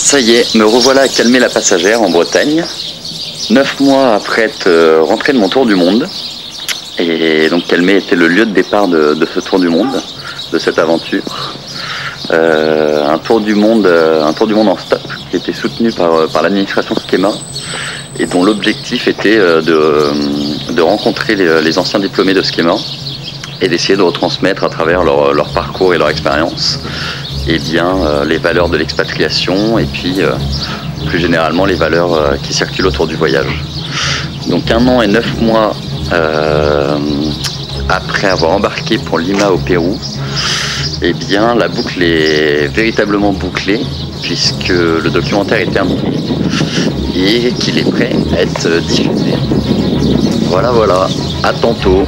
Ça y est, me revoilà à Calmé la Passagère en Bretagne. 9 mois après être rentré de mon tour du monde. Et donc Calmé était le lieu de départ de ce tour du monde, de cette aventure. Un tour du monde en stop qui était soutenu par l'administration Schema et dont l'objectif était de rencontrer les anciens diplômés de Schema et d'essayer de retransmettre à travers leur parcours et leur expérience les valeurs de l'expatriation et puis plus généralement les valeurs qui circulent autour du voyage. Donc 1 an et 9 mois après avoir embarqué pour Lima au Pérou, eh bien la boucle est véritablement bouclée puisque le documentaire est terminé et qu'il est prêt à être diffusé. Voilà, à tantôt.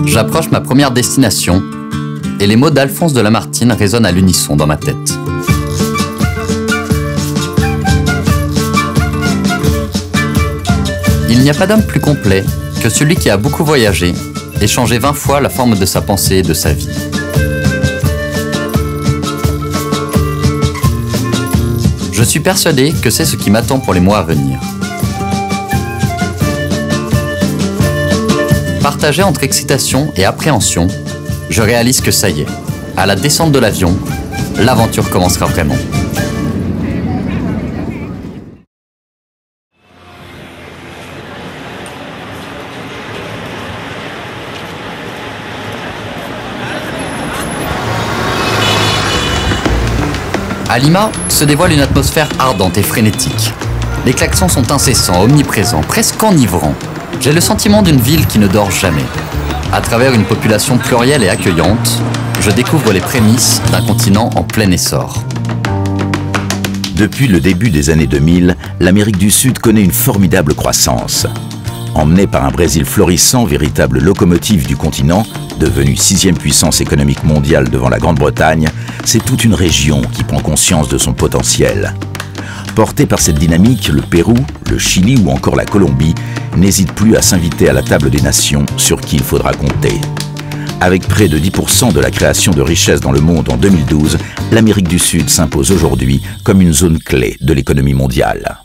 J'approche ma première destination et les mots d'Alphonse de Lamartine résonnent à l'unisson dans ma tête. Il n'y a pas d'homme plus complet que celui qui a beaucoup voyagé et changé 20 fois la forme de sa pensée et de sa vie. Je suis persuadé que c'est ce qui m'attend pour les mois à venir. Partagé entre excitation et appréhension, je réalise que ça y est, à la descente de l'avion, l'aventure commencera vraiment. À Lima se dévoile une atmosphère ardente et frénétique. Les klaxons sont incessants, omniprésents, presque enivrants. J'ai le sentiment d'une ville qui ne dort jamais. À travers une population plurielle et accueillante, je découvre les prémices d'un continent en plein essor. Depuis le début des années 2000, l'Amérique du Sud connaît une formidable croissance. Emmenée par un Brésil florissant, véritable locomotive du continent, devenue 6e puissance économique mondiale devant la Grande-Bretagne, c'est toute une région qui prend conscience de son potentiel. Porté par cette dynamique, le Pérou, le Chili ou encore la Colombie n'hésitent plus à s'inviter à la table des nations sur qui il faudra compter. Avec près de 10% de la création de richesses dans le monde en 2012, l'Amérique du Sud s'impose aujourd'hui comme une zone clé de l'économie mondiale.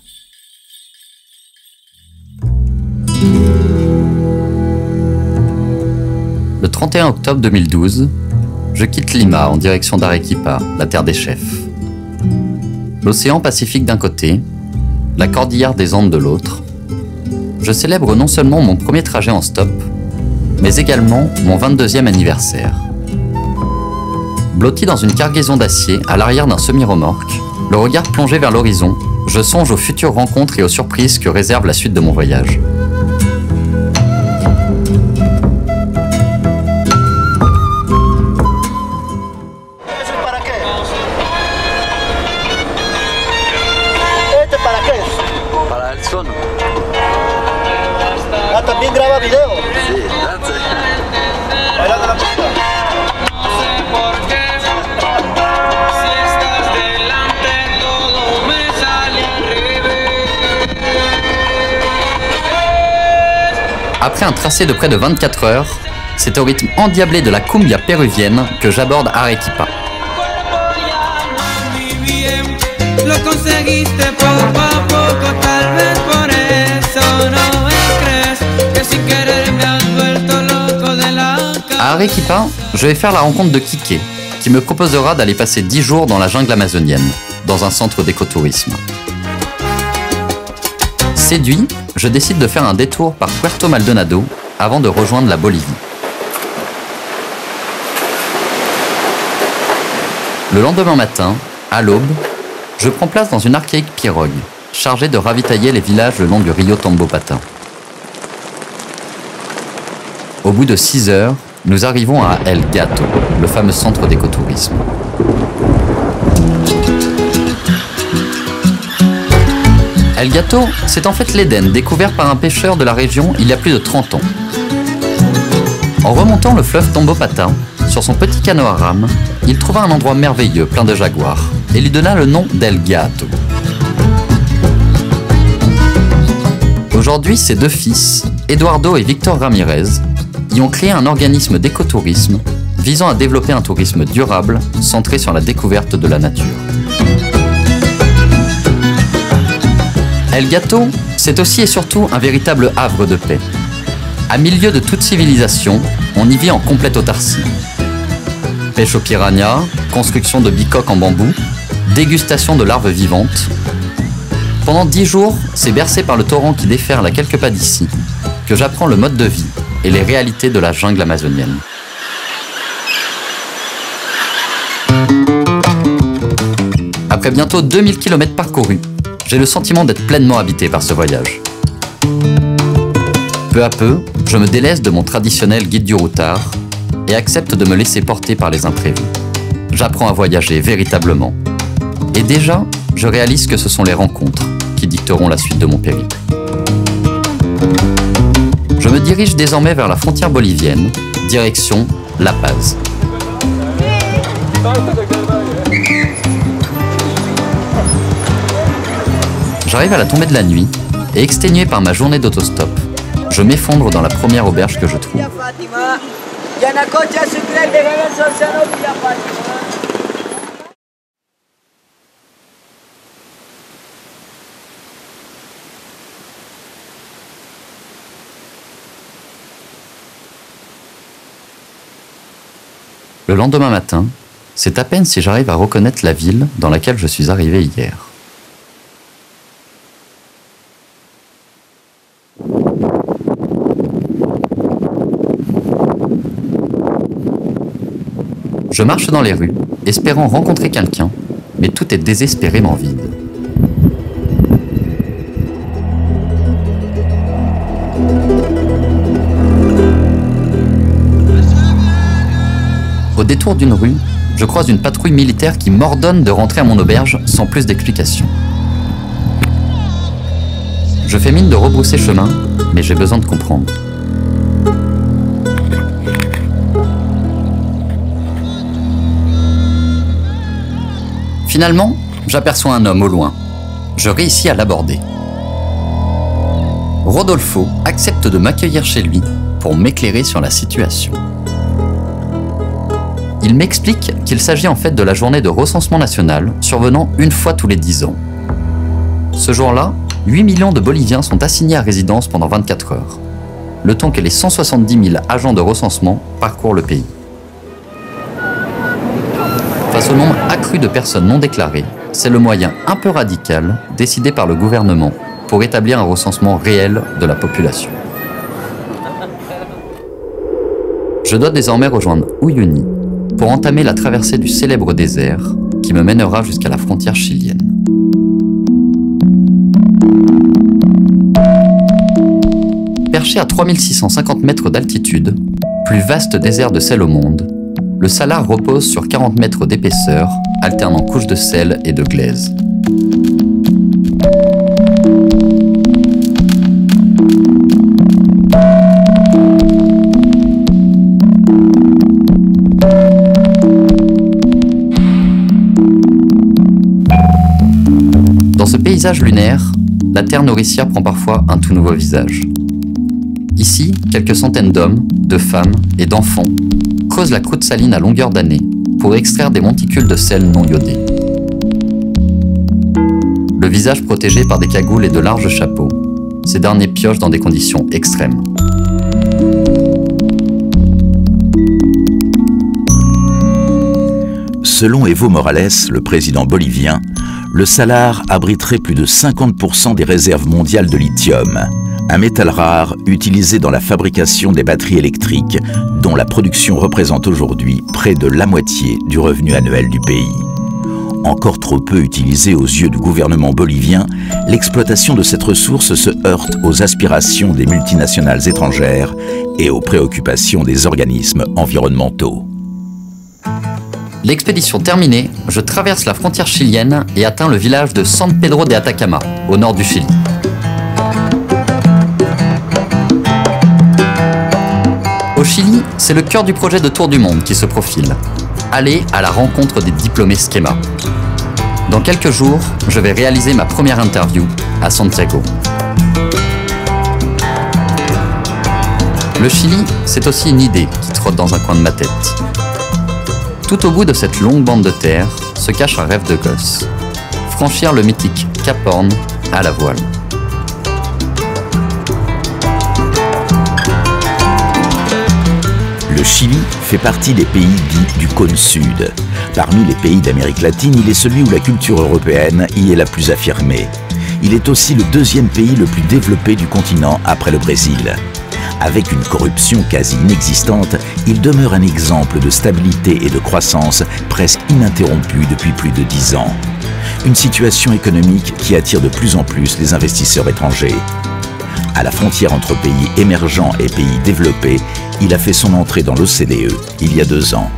Le 31 octobre 2012, je quitte Lima en direction d'Arequipa, la terre des chefs. L'océan Pacifique d'un côté, la cordillère des Andes de l'autre, je célèbre non seulement mon premier trajet en stop, mais également mon 22e anniversaire. Blotti dans une cargaison d'acier à l'arrière d'un semi-remorque, le regard plongé vers l'horizon, je songe aux futures rencontres et aux surprises que réserve la suite de mon voyage. Après un tracé de près de 24 heures, c'est au rythme endiablé de la cumbia péruvienne que j'aborde Arequipa. À Arequipa, je vais faire la rencontre de Kike, qui me proposera d'aller passer 10 jours dans la jungle amazonienne, dans un centre d'écotourisme. Séduit, je décide de faire un détour par Puerto Maldonado avant de rejoindre la Bolivie. Le lendemain matin, à l'aube, je prends place dans une archaïque pirogue, chargée de ravitailler les villages le long du Rio Tambopata. Au bout de 6 heures, nous arrivons à El Gato, le fameux centre d'écotourisme. El Gato, c'est en fait l'Éden découvert par un pêcheur de la région il y a plus de 30 ans. En remontant le fleuve Tambopata, sur son petit canot à rame, il trouva un endroit merveilleux plein de jaguars et lui donna le nom d'El Gato. Aujourd'hui, ses deux fils, Eduardo et Victor Ramirez, y ont créé un organisme d'écotourisme visant à développer un tourisme durable centré sur la découverte de la nature. El Gato, c'est aussi et surtout un véritable havre de paix. À milieu de toute civilisation, on y vit en complète autarcie. Pêche aux piranhas, construction de bicoques en bambou, dégustation de larves vivantes. Pendant 10 jours, c'est bercé par le torrent qui déferle à quelques pas d'ici que j'apprends le mode de vie et les réalités de la jungle amazonienne. Après bientôt 2000 km parcourus, j'ai le sentiment d'être pleinement habité par ce voyage. Peu à peu, je me délaisse de mon traditionnel guide du routard et accepte de me laisser porter par les imprévus. J'apprends à voyager véritablement. Et déjà, je réalise que ce sont les rencontres qui dicteront la suite de mon périple. Je me dirige désormais vers la frontière bolivienne, direction La Paz. J'arrive à la tombée de la nuit et exténué par ma journée d'autostop, je m'effondre dans la première auberge que je trouve. Le lendemain matin, c'est à peine si j'arrive à reconnaître la ville dans laquelle je suis arrivé hier. Je marche dans les rues, espérant rencontrer quelqu'un, mais tout est désespérément vide. Au détour d'une rue, je croise une patrouille militaire qui m'ordonne de rentrer à mon auberge sans plus d'explications. Je fais mine de rebrousser chemin, mais j'ai besoin de comprendre. Finalement, j'aperçois un homme au loin. Je réussis à l'aborder. Rodolfo accepte de m'accueillir chez lui pour m'éclairer sur la situation. Il m'explique qu'il s'agit en fait de la journée de recensement national survenant une fois tous les 10 ans. Ce jour-là, 8 millions de Boliviens sont assignés à résidence pendant 24 heures, le temps que les 170 000 agents de recensement parcourent le pays. Face au nombre accru de personnes non déclarées, c'est le moyen un peu radical décidé par le gouvernement pour établir un recensement réel de la population. Je dois désormais rejoindre Uyuni pour entamer la traversée du célèbre désert qui me mènera jusqu'à la frontière chilienne. Perché à 3650 mètres d'altitude, plus vaste désert de sel au monde, le Salar repose sur 40 mètres d'épaisseur, alternant couches de sel et de glaise. Dans ce paysage lunaire, la terre nourricière prend parfois un tout nouveau visage. Ici, quelques centaines d'hommes, de femmes et d'enfants creusent la croûte saline à longueur d'année pour extraire des monticules de sel non iodés. Le visage protégé par des cagoules et de larges chapeaux, ces derniers piochent dans des conditions extrêmes. Selon Evo Morales, le président bolivien, le salar abriterait plus de 50% des réserves mondiales de lithium, un métal rare utilisé dans la fabrication des batteries électriques, dont la production représente aujourd'hui près de la moitié du revenu annuel du pays. Encore trop peu utilisée aux yeux du gouvernement bolivien, l'exploitation de cette ressource se heurte aux aspirations des multinationales étrangères et aux préoccupations des organismes environnementaux. L'expédition terminée, je traverse la frontière chilienne et atteins le village de San Pedro de Atacama, au nord du Chili. Au Chili, c'est le cœur du projet de tour du monde qui se profile. Aller à la rencontre des diplômés Schema. Dans quelques jours, je vais réaliser ma première interview à Santiago. Le Chili, c'est aussi une idée qui trotte dans un coin de ma tête. Tout au bout de cette longue bande de terre se cache un rêve de gosse. Franchir le mythique Cap Horn à la voile. Le Chili fait partie des pays dits du cône sud. Parmi les pays d'Amérique latine, il est celui où la culture européenne y est la plus affirmée. Il est aussi le deuxième pays le plus développé du continent après le Brésil. Avec une corruption quasi inexistante, il demeure un exemple de stabilité et de croissance presque ininterrompue depuis plus de 10 ans. Une situation économique qui attire de plus en plus les investisseurs étrangers. À la frontière entre pays émergents et pays développés, il a fait son entrée dans l'OCDE il y a 2 ans.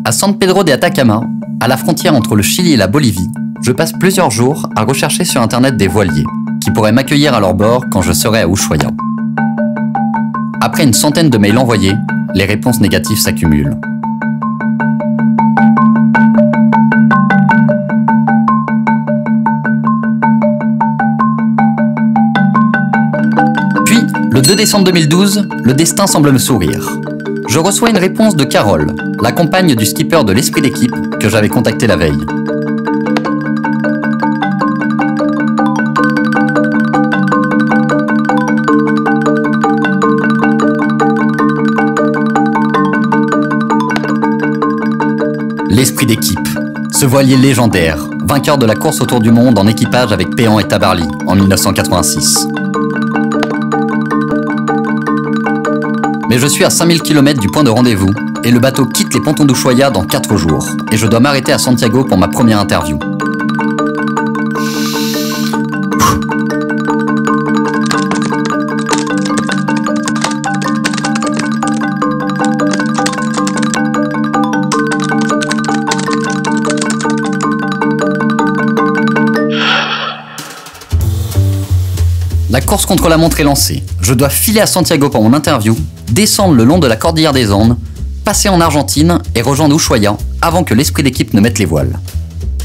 À San Pedro de Atacama, à la frontière entre le Chili et la Bolivie, je passe plusieurs jours à rechercher sur internet des voiliers qui pourraient m'accueillir à leur bord quand je serai à Ushuaia. Après une centaine de mails envoyés, les réponses négatives s'accumulent. Puis, le 2 décembre 2012, le destin semble me sourire. Je reçois une réponse de Carole, la compagne du skipper de l'Esprit d'équipe que j'avais contacté la veille. L'Esprit d'équipe, ce voilier légendaire, vainqueur de la course autour du monde en équipage avec Péan et Tabarly en 1986. Mais je suis à 5000 km du point de rendez-vous et le bateau quitte les pontons d'Ushuaia dans 4 jours et je dois m'arrêter à Santiago pour ma première interview. La course contre la montre est lancée. Je dois filer à Santiago pour mon interview, descendre le long de la cordillère des Andes, passer en Argentine et rejoindre Ushuaia avant que l'Esprit d'équipe ne mette les voiles.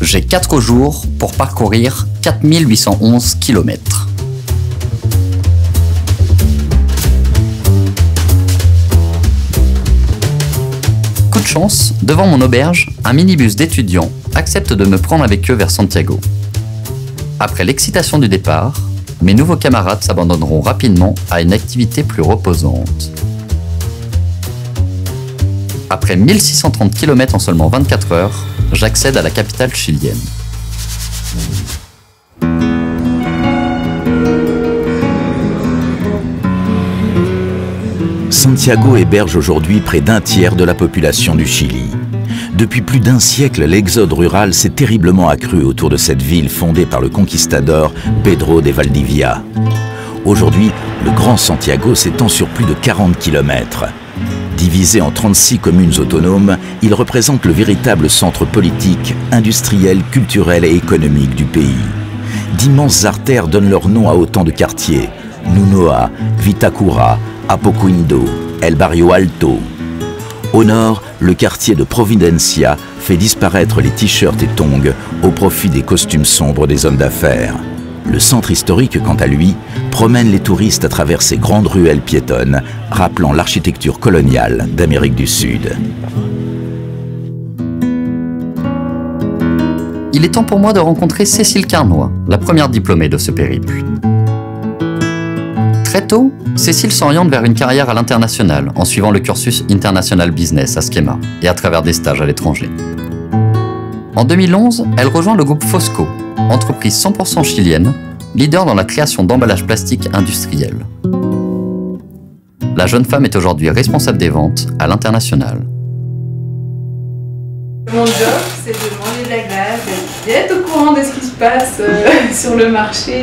J'ai 4 jours pour parcourir 4811 km. Coup de chance, devant mon auberge, un minibus d'étudiants accepte de me prendre avec eux vers Santiago. Après l'excitation du départ, mes nouveaux camarades s'abandonneront rapidement à une activité plus reposante. Après 1630 km en seulement 24 heures, j'accède à la capitale chilienne. Santiago héberge aujourd'hui près d'un tiers de la population du Chili. Depuis plus d'1 siècle, l'exode rural s'est terriblement accru autour de cette ville fondée par le conquistador Pedro de Valdivia. Aujourd'hui, le Grand Santiago s'étend sur plus de 40 km. Divisé en 36 communes autonomes, il représente le véritable centre politique, industriel, culturel et économique du pays. D'immenses artères donnent leur nom à autant de quartiers: Nunoa, Vitacura, Apoquindo, El Barrio Alto. Au nord, le quartier de Providencia fait disparaître les t-shirts et tongs au profit des costumes sombres des hommes d'affaires. Le centre historique, quant à lui, promène les touristes à travers ses grandes ruelles piétonnes, rappelant l'architecture coloniale d'Amérique du Sud. Il est temps pour moi de rencontrer Cécile Carnoy, la première diplômée de ce périple. Très tôt, Cécile s'oriente vers une carrière à l'international en suivant le cursus International Business à Schema et à travers des stages à l'étranger. En 2011, elle rejoint le groupe Fosco, entreprise 100% chilienne, leader dans la création d'emballages plastiques industriels. La jeune femme est aujourd'hui responsable des ventes à l'international. Mon job, c'est de manger de la glace, d'être au courant de ce qui se passe sur le marché.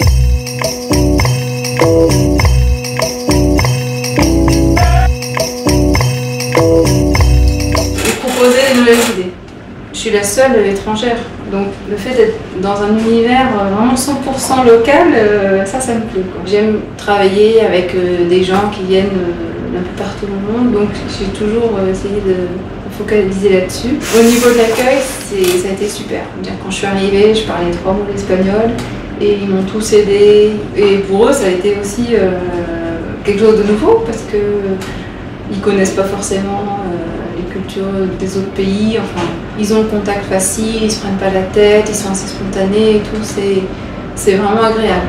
Et proposer des nouvelles idées. Je suis la seule étrangère, donc le fait d'être dans un univers vraiment 100% local, ça me plaît. J'aime travailler avec des gens qui viennent d'un peu partout dans le monde, donc j'ai toujours essayé de focaliser là-dessus. Au niveau de l'accueil, ça a été super. Quand je suis arrivée, je parlais 3 mots d'espagnol et ils m'ont tous aidé. Et pour eux, ça a été aussi quelque chose de nouveau parce qu'ils ne connaissent pas forcément les cultures des autres pays. Enfin, ils ont le contact facile, ils ne se prennent pas la tête, ils sont assez spontanés et tout. C'est vraiment agréable.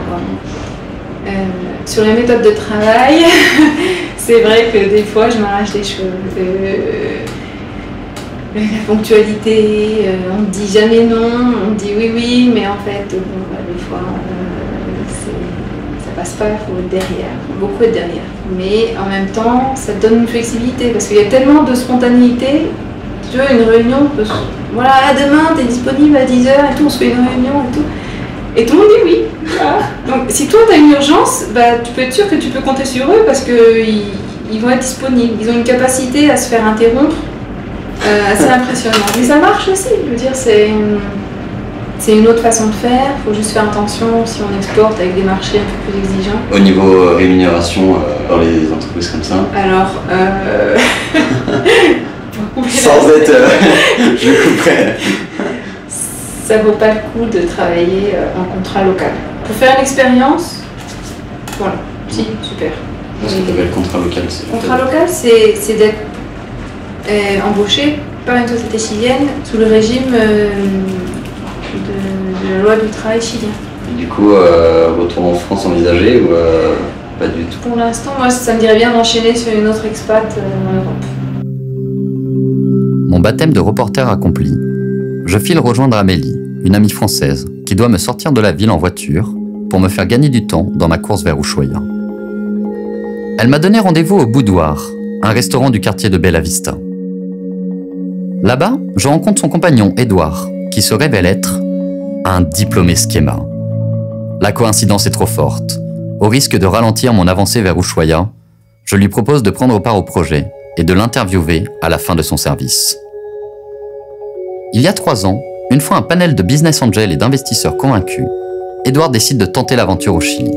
Sur les méthodes de travail, c'est vrai que des fois, je m'arrache les cheveux. La ponctualité, on ne dit jamais non, on dit oui, mais en fait, bon, des fois, ça passe pas, il faut être derrière, beaucoup être derrière. Mais en même temps, ça donne une flexibilité, parce qu'il y a tellement de spontanéité. Tu vois, une réunion, voilà, demain, tu es disponible à 10h et tout, on se fait une réunion et tout. Et tout le monde dit oui. Voilà. Donc si toi, tu as une urgence, tu peux être sûr que tu peux compter sur eux, parce qu'ils vont être disponibles. Ils ont une capacité à se faire interrompre. Assez impressionnant. Mais ça marche aussi, je veux dire, c'est une autre façon de faire. Il faut juste faire attention si on exporte avec des marchés un peu plus exigeants. Au niveau rémunération dans les entreprises comme ça? Alors, sans être... je couperai. Ça vaut pas le coup de travailler en contrat local. Pour faire une expérience, voilà, si, super. Qu'est-ce que tu appelles contrat local? Contrat local, c'est d'être embauché par une société chilienne sous le régime de la loi du travail chilien. Et du coup, retour en France envisagé ou pas du tout? Pour l'instant, moi, ça me dirait bien d'enchaîner sur une autre expat en Europe. Mon baptême de reporter accompli, je file rejoindre Amélie, une amie française, qui doit me sortir de la ville en voiture pour me faire gagner du temps dans ma course vers Ushuaia. Elle m'a donné rendez-vous au Boudoir, un restaurant du quartier de Bella Vista. Là-bas, je rencontre son compagnon, Edouard, qui se révèle être un diplômé Schema. La coïncidence est trop forte. Au risque de ralentir mon avancée vers Ushuaia, je lui propose de prendre part au projet et de l'interviewer à la fin de son service. Il y a 3 ans, une fois un panel de business angels et d'investisseurs convaincus, Edouard décide de tenter l'aventure au Chili.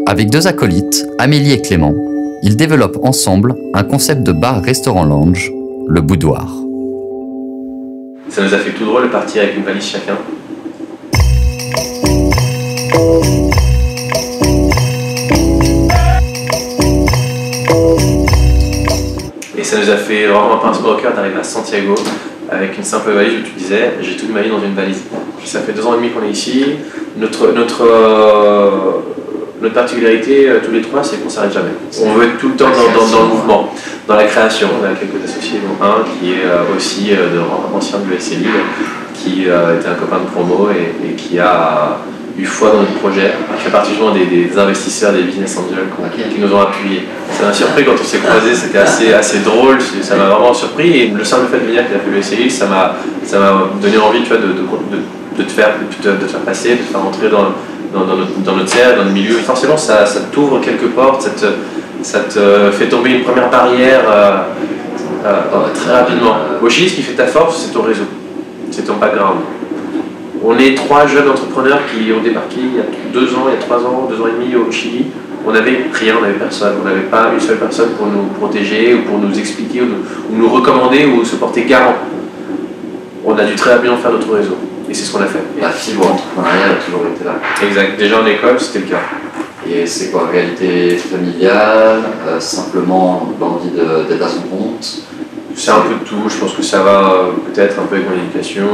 Avec 2 acolytes, Amélie et Clément, ils développent ensemble un concept de bar-restaurant-lounge, le Boudoir. Ça nous a fait tout drôle de partir avec une valise chacun. Et ça nous a fait vraiment un pincement au cœur d'arriver à Santiago avec une simple valise où tu disais j'ai toute ma vie dans une valise. Ça fait 2 ans et demi qu'on est ici. Notre particularité, tous les 3, c'est qu'on ne s'arrête jamais. On veut être tout le temps dans le mouvement, dans la création. On a quelques associés, dont un qui est aussi ancien de l'USCI, qui était un copain de promo et qui a eu foi dans notre projet. Il fait partie justement des investisseurs, des business angels qui nous ont appuyés. Ça m'a surpris quand on s'est croisés, c'était assez drôle, ça m'a vraiment surpris. Et le simple fait de venir qu'il a fait l'USCI, ça m'a donné envie, tu vois, de te faire passer, de te faire rentrer dans notre cercle, dans le milieu. Forcément, ça t'ouvre quelques portes, ça te fait tomber une première barrière très rapidement. Au Chili, ce qui fait ta force, c'est ton réseau, c'est ton background. On est 3 jeunes entrepreneurs qui ont débarqué il y a 2 ans, il y a 3 ans, 2 ans et demi au Chili. On n'avait rien, on n'avait personne. On n'avait pas une seule personne pour nous protéger ou pour nous expliquer ou nous recommander ou se porter garant. On a dû très rapidement faire notre réseau. Et c'est ce qu'on a fait. La fibre entrepreneuriale a toujours été là. Exact. Déjà en école, c'était le cas. Et c'est quoi, réalité familiale, simplement l'envie d'être à son compte? C'est un peu de tout. Je pense que ça va peut-être un peu avec mon éducation,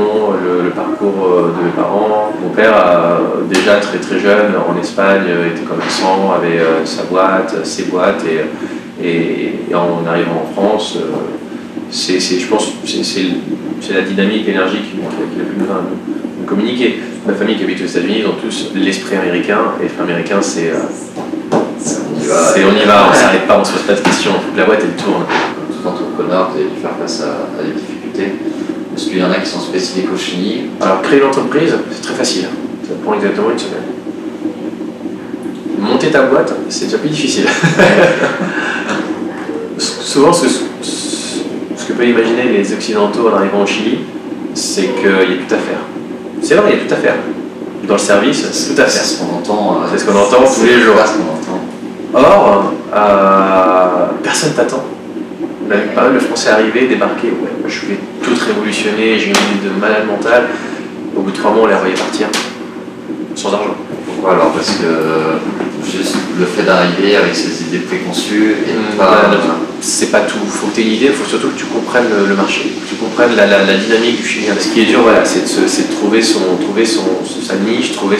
le parcours de mes parents. Mon père, déjà très très jeune, en Espagne, était commerçant, avait sa boîte, ses boîtes. Et en arrivant en France, je pense c'est la dynamique, l'énergie qui a pu nous communiquer. Ma famille qui habite aux États-Unis, ils ont tous l'esprit américain. Et l'esprit américain, c'est on y va, on s'arrête pas, on se pose pas de questions, il faut que la boîte elle tourne. Tout entrepreneur, vous avez dû faire face à des difficultés. Est-ce qu'il y en a qui sont spécifiques au chimie? Alors, créer une entreprise, c'est très facile. Ça prend exactement une semaine. Monter ta boîte, c'est déjà plus difficile. Souvent, ce que peuvent imaginer les Occidentaux en arrivant au Chili, c'est qu'il y a tout à faire. C'est vrai, il y a tout à faire. Dans le service, c'est tout à faire. C'est ce qu'on entend. C'est ce qu'on entend tous les jours. Or, personne t'attend. On a vu pas mal de Français arriver, débarquer. Ouais, moi, je vais tout révolutionner, j'ai une idée de malade mental. Au bout de 3 mois, on les revoyait partir. Sans argent. Pourquoi alors? Parce que juste le fait d'arriver avec ses idées préconçues et c'est pas tout. Il faut que tu aies une idée, il faut surtout que tu comprennes le marché, que tu comprennes la dynamique du chilien. Ce qui est dur, voilà, c'est de trouver sa niche, trouver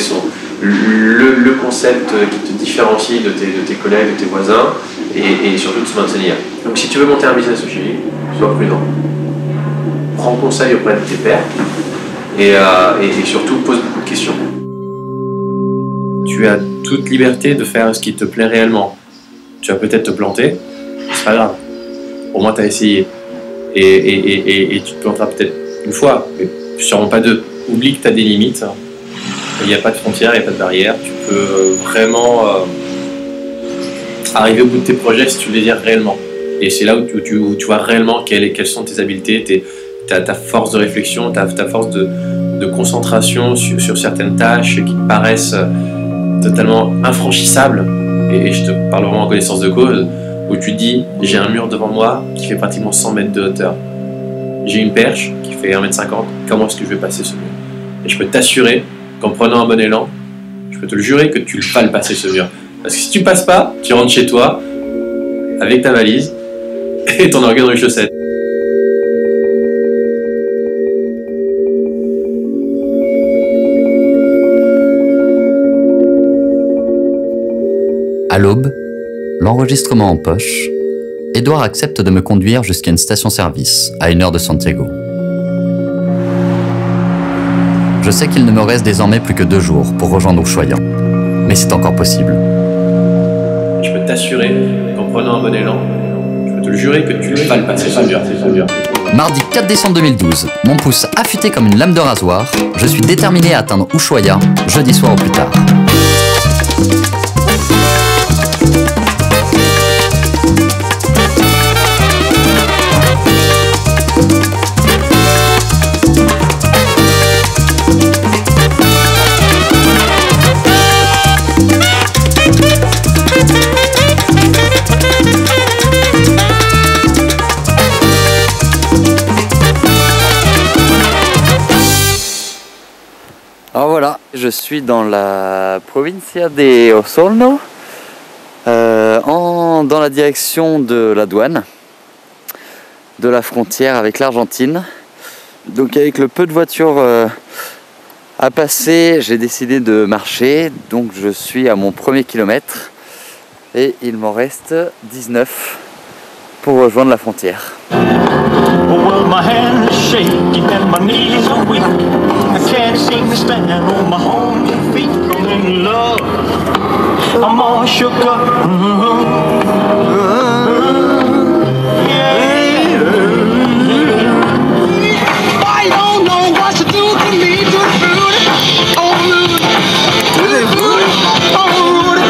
le concept qui te différencie de tes collègues, de tes voisins, et surtout de se maintenir. Donc si tu veux monter un business au Chili, sois prudent. Prends conseil auprès de tes pairs et surtout pose beaucoup de questions. Tu as toute liberté de faire ce qui te plaît réellement. Tu vas peut-être te planter, c'est pas grave. Au moins tu as essayé. Et tu te planteras peut-être une fois, mais sûrement pas deux. Oublie que tu as des limites. Il n'y a pas de frontières, il n'y a pas de barrières. Tu peux vraiment arriver au bout de tes projets si tu le désires réellement. Et c'est là où tu vois réellement quelles sont tes habiletés, ta force de réflexion, ta force de concentration sur certaines tâches qui te paraissent totalement infranchissables. Et je te parle vraiment en connaissance de cause, où tu te dis, j'ai un mur devant moi qui fait pratiquement 100 mètres de hauteur. J'ai une perche qui fait 1,50 m, comment est-ce que je vais passer ce mur? Et je peux t'assurer qu'en prenant un bon élan, je peux te le jurer que tu vas le passer ce mur. Parce que si tu passes pas, tu rentres chez toi avec ta valise et ton orgueil dans les chaussettes. À l'aube, l'enregistrement en poche, Edouard accepte de me conduire jusqu'à une station-service, à 1 heure de Santiago. Je sais qu'il ne me reste désormais plus que 2 jours pour rejoindre Ushuaia, mais c'est encore possible. Je peux t'assurer qu'en prenant un bon élan, je peux te le jurer que tu vas le passer ce mur. Mardi 4 décembre 2012, mon pouce affûté comme une lame de rasoir, je suis déterminé à atteindre Ushuaia, jeudi soir au plus tard. Alors voilà, je suis dans la provincia de Osorno, dans la direction de la douane, de la frontière avec l'Argentine. Donc avec le peu de voitures à passer, j'ai décidé de marcher, donc je suis à mon premier kilomètre et il m'en reste 19 pour rejoindre la frontière. Well, my hand is shaking and my knees are weak. I can't seem to stand on my own feet. I'm in love. I'm all shook up. I don't know what to do to me, to the booty. Oh, to the booty. Oh, to the booty.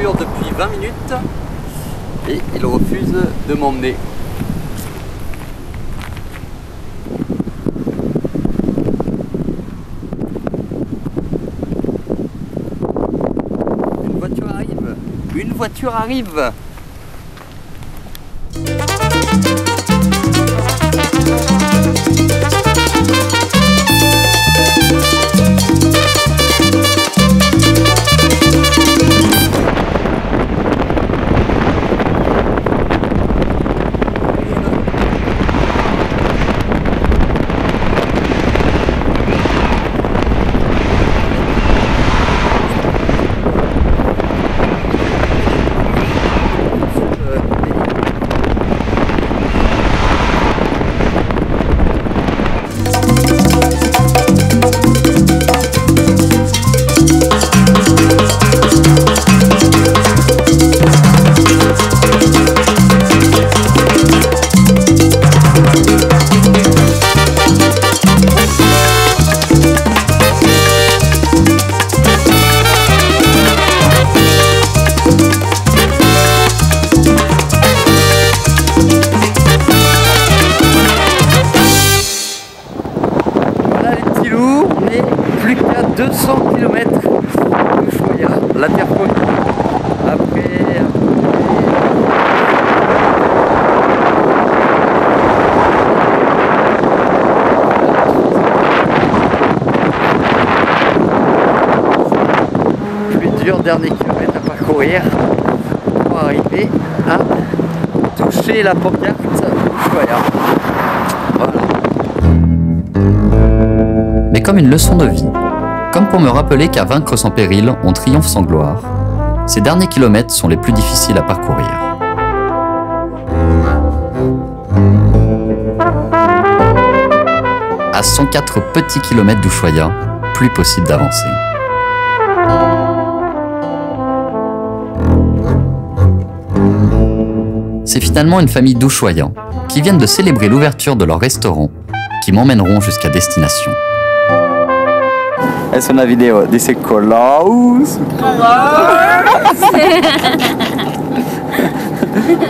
voiture depuis 20 minutes et il refuse de m'emmener. Une voiture arrive! Une voiture arrive! Plus qu'à 200 km d'Ushuaïa, la terre connue. Après... Plus dur dernier kilomètre à parcourir pour arriver à toucher la pancarte Ushuaïa. Voilà. Mais comme une leçon de vie, comme pour me rappeler qu'à vaincre sans péril, on triomphe sans gloire, ces derniers kilomètres sont les plus difficiles à parcourir. À 104 petits kilomètres d'Ushuaïa, plus possible d'avancer. C'est finalement une famille d'Ushuaïens qui viennent de célébrer l'ouverture de leur restaurant qui m'emmèneront jusqu'à destination. Es una video, dice Colaus.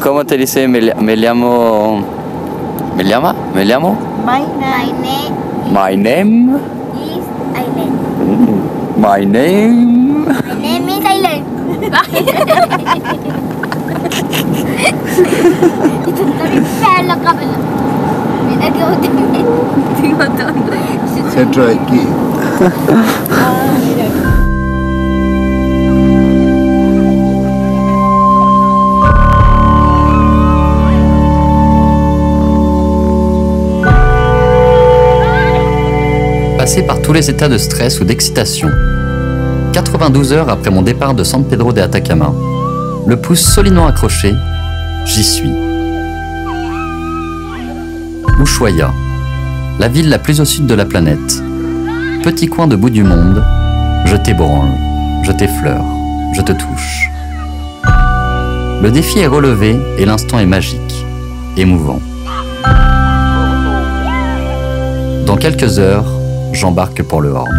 ¿Cómo te dice? Me llamo... ¿Me llama? ¿Me llamo? My name is Aileen. My name... My name is Aileen. C'est tranquille. Passé par tous les états de stress ou d'excitation, 92 heures après mon départ de San Pedro de Atacama, le pouce solidement accroché, j'y suis. Ushuaïa, la ville la plus au sud de la planète. Petit coin de bout du monde, je t'ébranle, je t'effleure, je te touche. Le défi est relevé et l'instant est magique, émouvant. Dans quelques heures, j'embarque pour le Horn.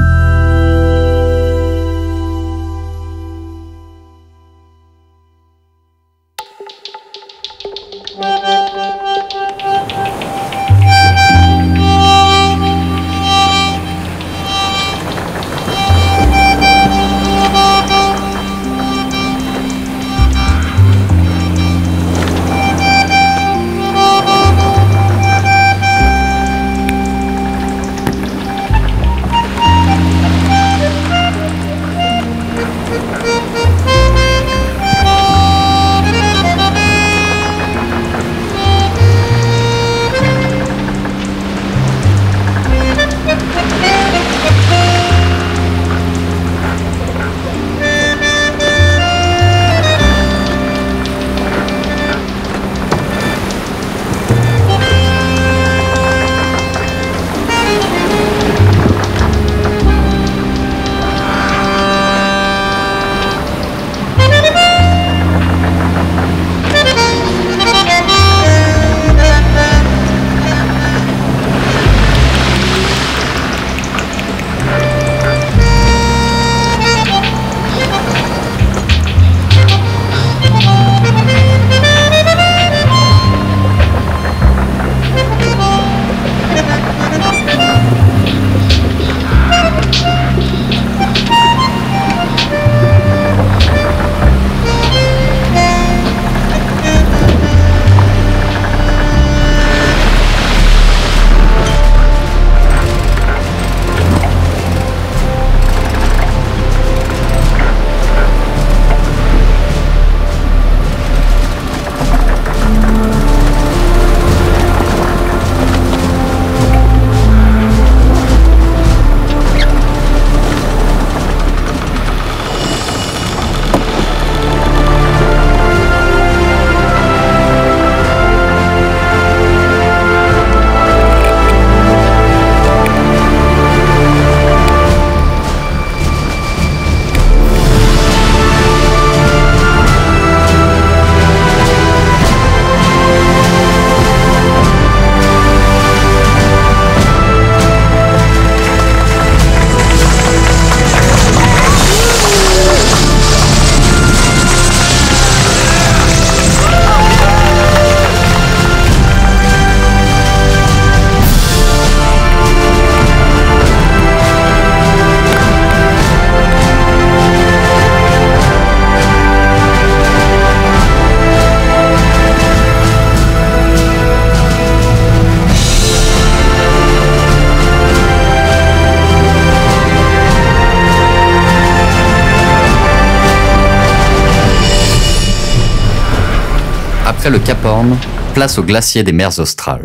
Après le Cap Horn, place au glacier des mers australes.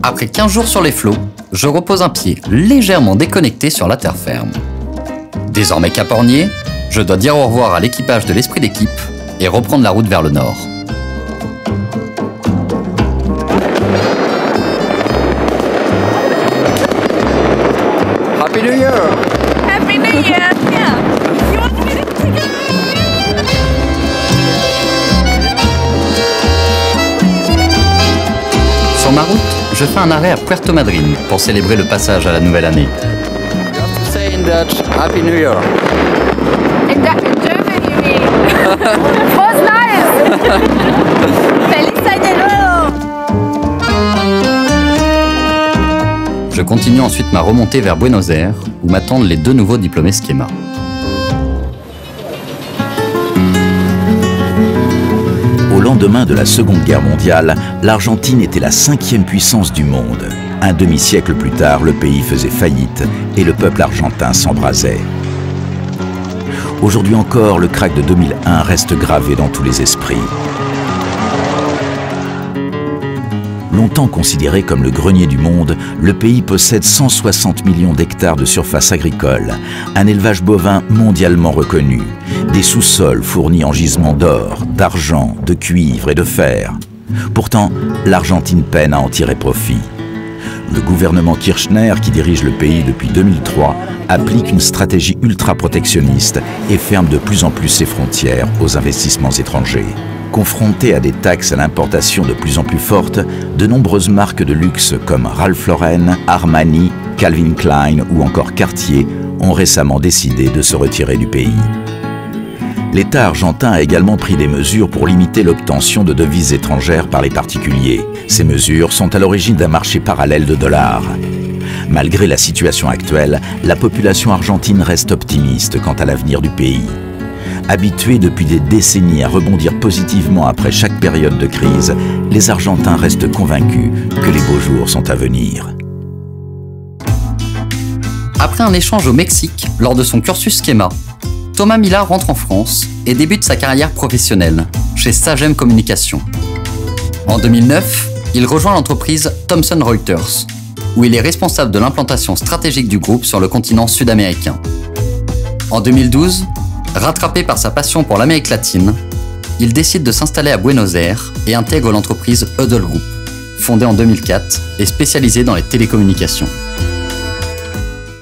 Après 15 jours sur les flots, je repose un pied légèrement déconnecté sur la terre ferme. Désormais capornier, je dois dire au revoir à l'équipage de l'esprit d'équipe et reprendre la route vers le nord. Happy New Year! Happy New Year! Yeah. You want me to take it? Sur ma route, je fais un arrêt à Puerto Madryn pour célébrer le passage à la nouvelle année. You have to say in Dutch, Happy New Year. In German, you mean? Was nice! Feliz Año Nuevo! Je continue ensuite ma remontée vers Buenos Aires, où m'attendent les 2 nouveaux diplômés Schema. Au lendemain de la Seconde Guerre mondiale, l'Argentine était la 5e puissance du monde. Un demi-siècle plus tard, le pays faisait faillite et le peuple argentin s'embrasait. Aujourd'hui encore, le krach de 2001 reste gravé dans tous les esprits. Longtemps considéré comme le grenier du monde, le pays possède 160 millions d'hectares de surface agricole, un élevage bovin mondialement reconnu, des sous-sols fournis en gisements d'or, d'argent, de cuivre et de fer. Pourtant, l'Argentine peine à en tirer profit. Le gouvernement Kirchner, qui dirige le pays depuis 2003, applique une stratégie ultra-protectionniste et ferme de plus en plus ses frontières aux investissements étrangers. Confrontées à des taxes à l'importation de plus en plus fortes, de nombreuses marques de luxe comme Ralph Lauren, Armani, Calvin Klein ou encore Cartier ont récemment décidé de se retirer du pays. L'État argentin a également pris des mesures pour limiter l'obtention de devises étrangères par les particuliers. Ces mesures sont à l'origine d'un marché parallèle de dollars. Malgré la situation actuelle, la population argentine reste optimiste quant à l'avenir du pays. Habitués depuis des décennies à rebondir positivement après chaque période de crise, les Argentins restent convaincus que les beaux jours sont à venir. Après un échange au Mexique, lors de son cursus Schema, Thomas Mila rentre en France et débute sa carrière professionnelle chez Sagem Communication. En 2009, il rejoint l'entreprise Thomson Reuters, où il est responsable de l'implantation stratégique du groupe sur le continent sud-américain. En 2012, rattrapé par sa passion pour l'Amérique latine, il décide de s'installer à Buenos Aires et intègre l'entreprise Huddle Group, fondée en 2004 et spécialisée dans les télécommunications.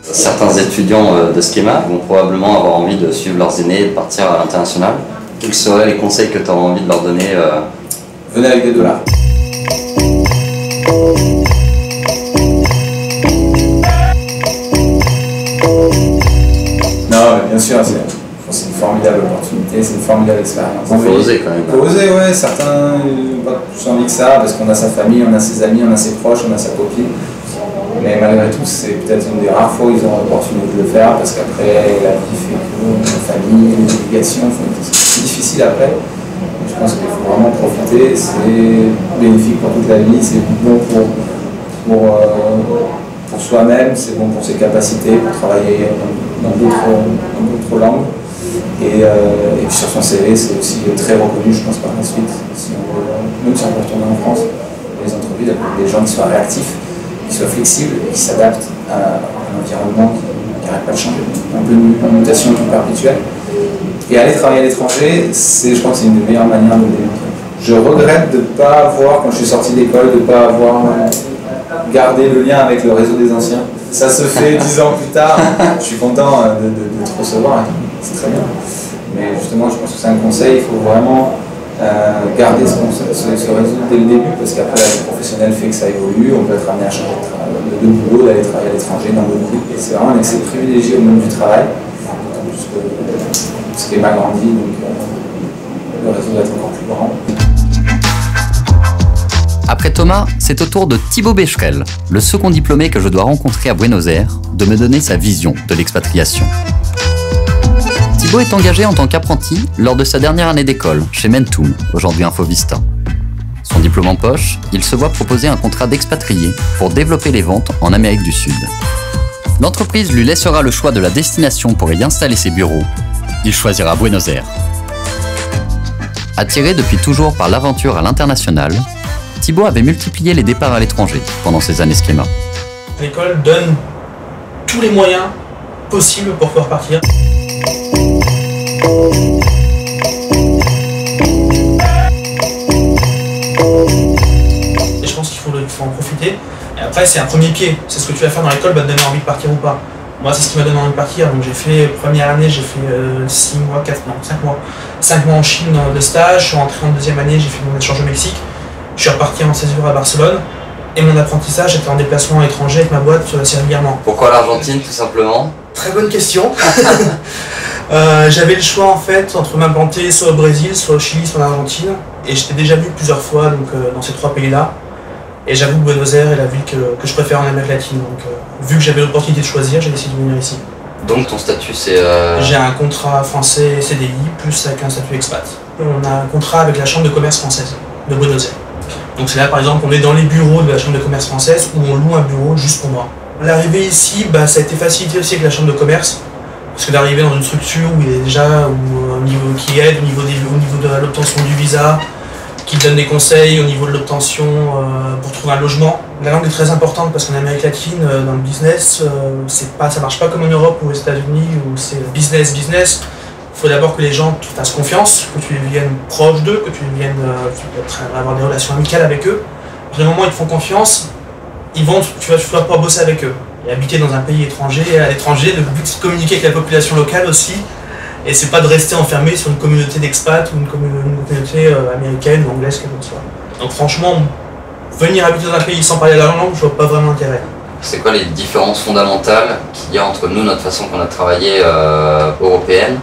Certains étudiants de Schema vont probablement avoir envie de suivre leurs aînés et de partir à l'international. Quels seraient les conseils que tu aurais envie de leur donner Venez avec des dollars. Non, bien sûr, c'est une formidable opportunité, c'est une formidable expérience. Il faut oser quand même. Il faut oser, ouais. Certains n'ont pas plus envie que ça, parce qu'on a sa famille, on a ses amis, on a ses proches, on a sa copine. Mais malgré tout, c'est peut-être une des rares fois où ils ont l'opportunité de le faire, parce qu'après, la vie fait que la famille, les obligations, c'est difficile après. Je pense qu'il faut vraiment profiter, c'est bénéfique pour toute la vie, c'est bon pour soi-même, c'est bon pour ses capacités, pour travailler dans d'autres langues. Et puis sur son CV, c'est aussi très reconnu, je pense, par la suite. Même si on peut retourner en France, les entreprises, des gens qui soient réactifs, qui soient flexibles, qui s'adaptent à un environnement qui n'arrête pas de changer. Un peu une mutation perpétuelle. Et aller travailler à l'étranger, je crois que c'est une des meilleures manières de le démontrer. Je regrette de ne pas avoir, quand je suis sorti d'école, de ne pas avoir gardé le lien avec le réseau des anciens. Ça se fait 10 ans plus tard. Je suis content de te recevoir, c'est très bien. Mais justement, je pense que c'est un conseil, il faut vraiment garder ce réseau dès le début, parce qu'après la vie professionnelle fait que ça évolue, on peut être amené à changer de boulot, d'aller travailler à l'étranger, dans d'autres pays. Et c'est vraiment un accès privilégié au monde du travail, puisqu'il m'a grandi, donc le réseau doit être encore plus grand. Après Thomas, c'est au tour de Thibaut Becherel, le second diplômé que je dois rencontrer à Buenos Aires, de me donner sa vision de l'expatriation. Thibaut est engagé en tant qu'apprenti lors de sa dernière année d'école chez Mentum, aujourd'hui Infovista. Son diplôme en poche, il se voit proposer un contrat d'expatrié pour développer les ventes en Amérique du Sud. L'entreprise lui laissera le choix de la destination pour y installer ses bureaux. Il choisira Buenos Aires. Attiré depuis toujours par l'aventure à l'international, Thibaut avait multiplié les départs à l'étranger pendant ses années schéma. L'école donne tous les moyens possibles pour pouvoir partir. Et je pense qu'il faut en profiter. Et après, c'est un premier pied. C'est ce que tu vas faire dans l'école va te donner envie de partir ou pas. Moi, c'est ce qui m'a donné envie de partir. Donc, j'ai fait, première année, j'ai fait 5 mois en Chine de stage. Je suis rentré en deuxième année, j'ai fait mon échange au Mexique. Je suis reparti en césure à Barcelone. Et mon apprentissage était en déplacement à l'étranger avec ma boîte assez régulièrement. Pourquoi l'Argentine, tout simplement? Très bonne question. J'avais le choix en fait entre m'implanter soit au Brésil, soit au Chili, soit en Argentine. Et j'étais déjà venu plusieurs fois donc, dans ces trois pays-là. Et j'avoue que Buenos Aires est la ville que je préfère en Amérique latine. Donc vu que j'avais l'opportunité de choisir, j'ai décidé de venir ici. Donc ton statut c'est... J'ai un contrat français CDI plus avec un statut expat. On a un contrat avec la Chambre de commerce française de Buenos Aires. Donc c'est là par exemple on est dans les bureaux de la Chambre de commerce française où on loue un bureau juste pour moi. L'arrivée ici, ça a été facilité aussi avec la Chambre de commerce. Parce que d'arriver dans une structure où il est déjà qui aide au niveau de l'obtention du visa, qui donne des conseils au niveau de l'obtention pour trouver un logement. La langue est très importante parce qu'en Amérique latine, dans le business, ça marche pas comme en Europe ou aux États-Unis où c'est business. Il faut d'abord que les gens te fassent confiance, que tu viennes proche d'eux, que tu viennes avoir des relations amicales avec eux. À partir du moment où ils te font confiance, tu vas pouvoir bosser avec eux. Et habiter dans un pays étranger, à l'étranger, le but c'est de communiquer avec la population locale aussi. Et c'est pas de rester enfermé sur une communauté d'expats ou une communauté américaine ou anglaise, quelle que soit. Donc franchement, venir habiter dans un pays sans parler la langue, je vois pas vraiment l'intérêt. C'est quoi les différences fondamentales qu'il y a entre nous, notre façon qu'on a travaillé européenne,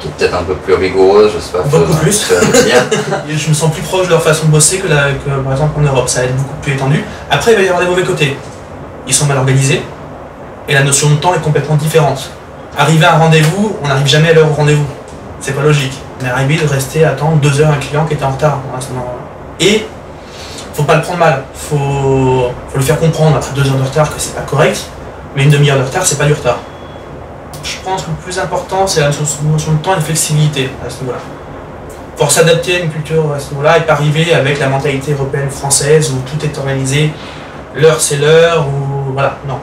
qui est peut-être un peu plus rigoureuse, je sais pas. Beaucoup plus. Je me sens plus proche de leur façon de bosser que par exemple en Europe, ça va être beaucoup plus étendu. Après il va y avoir des mauvais côtés. Ils sont mal organisés et la notion de temps est complètement différente. Arriver à un rendez-vous, on n'arrive jamais à l'heure au rendez-vous. C'est pas logique. On est arrivé de rester à attendre 2 heures un client qui était en retard. Et faut pas le prendre mal. Faut lui faire comprendre après 2 heures de retard que c'est pas correct, mais une demi-heure de retard, c'est pas du retard. Je pense que le plus important, c'est la notion de temps et de flexibilité à ce niveau-là. Pour s'adapter à une culture à ce niveau-là et pas arriver avec la mentalité européenne française où tout est organisé. L'heure c'est l'heure, ou voilà, non.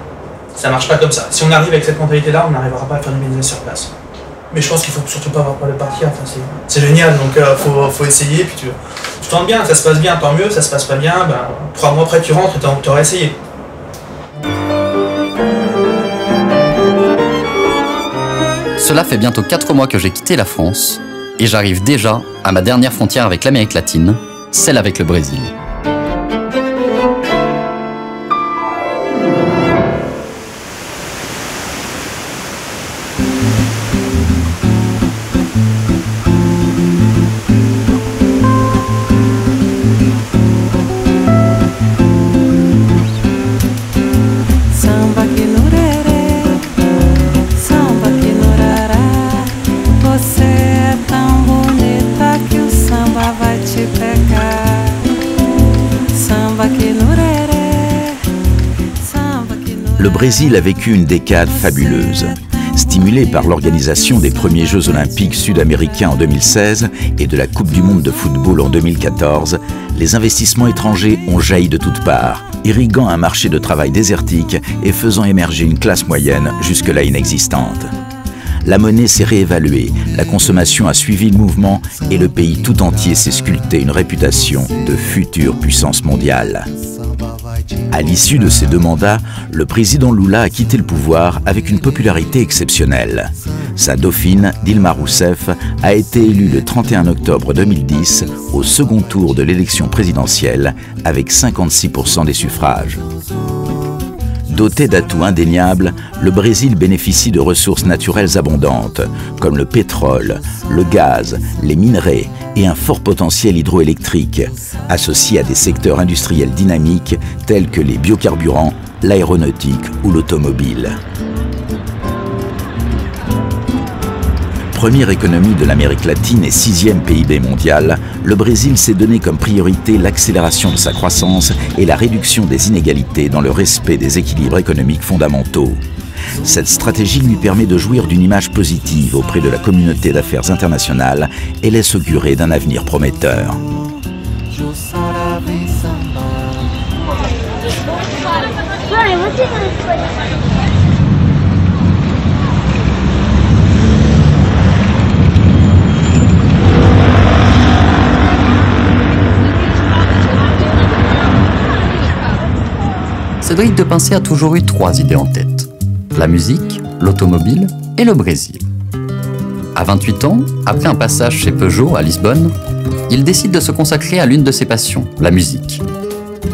Ça marche pas comme ça. Si on arrive avec cette mentalité-là, on n'arrivera pas à faire du business sur place. Mais je pense qu'il faut surtout pas avoir peur de partir, enfin, c'est génial, donc faut essayer, puis tu tentes bien, ça se passe bien, tant mieux, ça se passe pas bien, 3 mois après tu rentres et tu auras essayé. Cela fait bientôt 4 mois que j'ai quitté la France, et j'arrive déjà à ma dernière frontière avec l'Amérique latine, celle avec le Brésil. Le Brésil a vécu une décade fabuleuse. Stimulé par l'organisation des premiers Jeux olympiques sud-américains en 2016 et de la Coupe du monde de football en 2014, les investissements étrangers ont jailli de toutes parts, irriguant un marché de travail désertique et faisant émerger une classe moyenne jusque-là inexistante. La monnaie s'est réévaluée, la consommation a suivi le mouvement et le pays tout entier s'est sculpté une réputation de future puissance mondiale. À l'issue de ces 2 mandats, le président Lula a quitté le pouvoir avec une popularité exceptionnelle. Sa dauphine, Dilma Rousseff, a été élue le 31 octobre 2010 au second tour de l'élection présidentielle avec 56% des suffrages. Doté d'atouts indéniables, le Brésil bénéficie de ressources naturelles abondantes, comme le pétrole, le gaz, les minerais et un fort potentiel hydroélectrique, associé à des secteurs industriels dynamiques tels que les biocarburants, l'aéronautique ou l'automobile. Première économie de l'Amérique latine et 6e PIB mondial, le Brésil s'est donné comme priorité l'accélération de sa croissance et la réduction des inégalités dans le respect des équilibres économiques fondamentaux. Cette stratégie lui permet de jouir d'une image positive auprès de la communauté d'affaires internationale et laisse augurer d'un avenir prometteur. Cédric de Pincé a toujours eu 3 idées en tête: la musique, l'automobile et le Brésil. À 28 ans, après un passage chez Peugeot à Lisbonne, il décide de se consacrer à l'une de ses passions, la musique.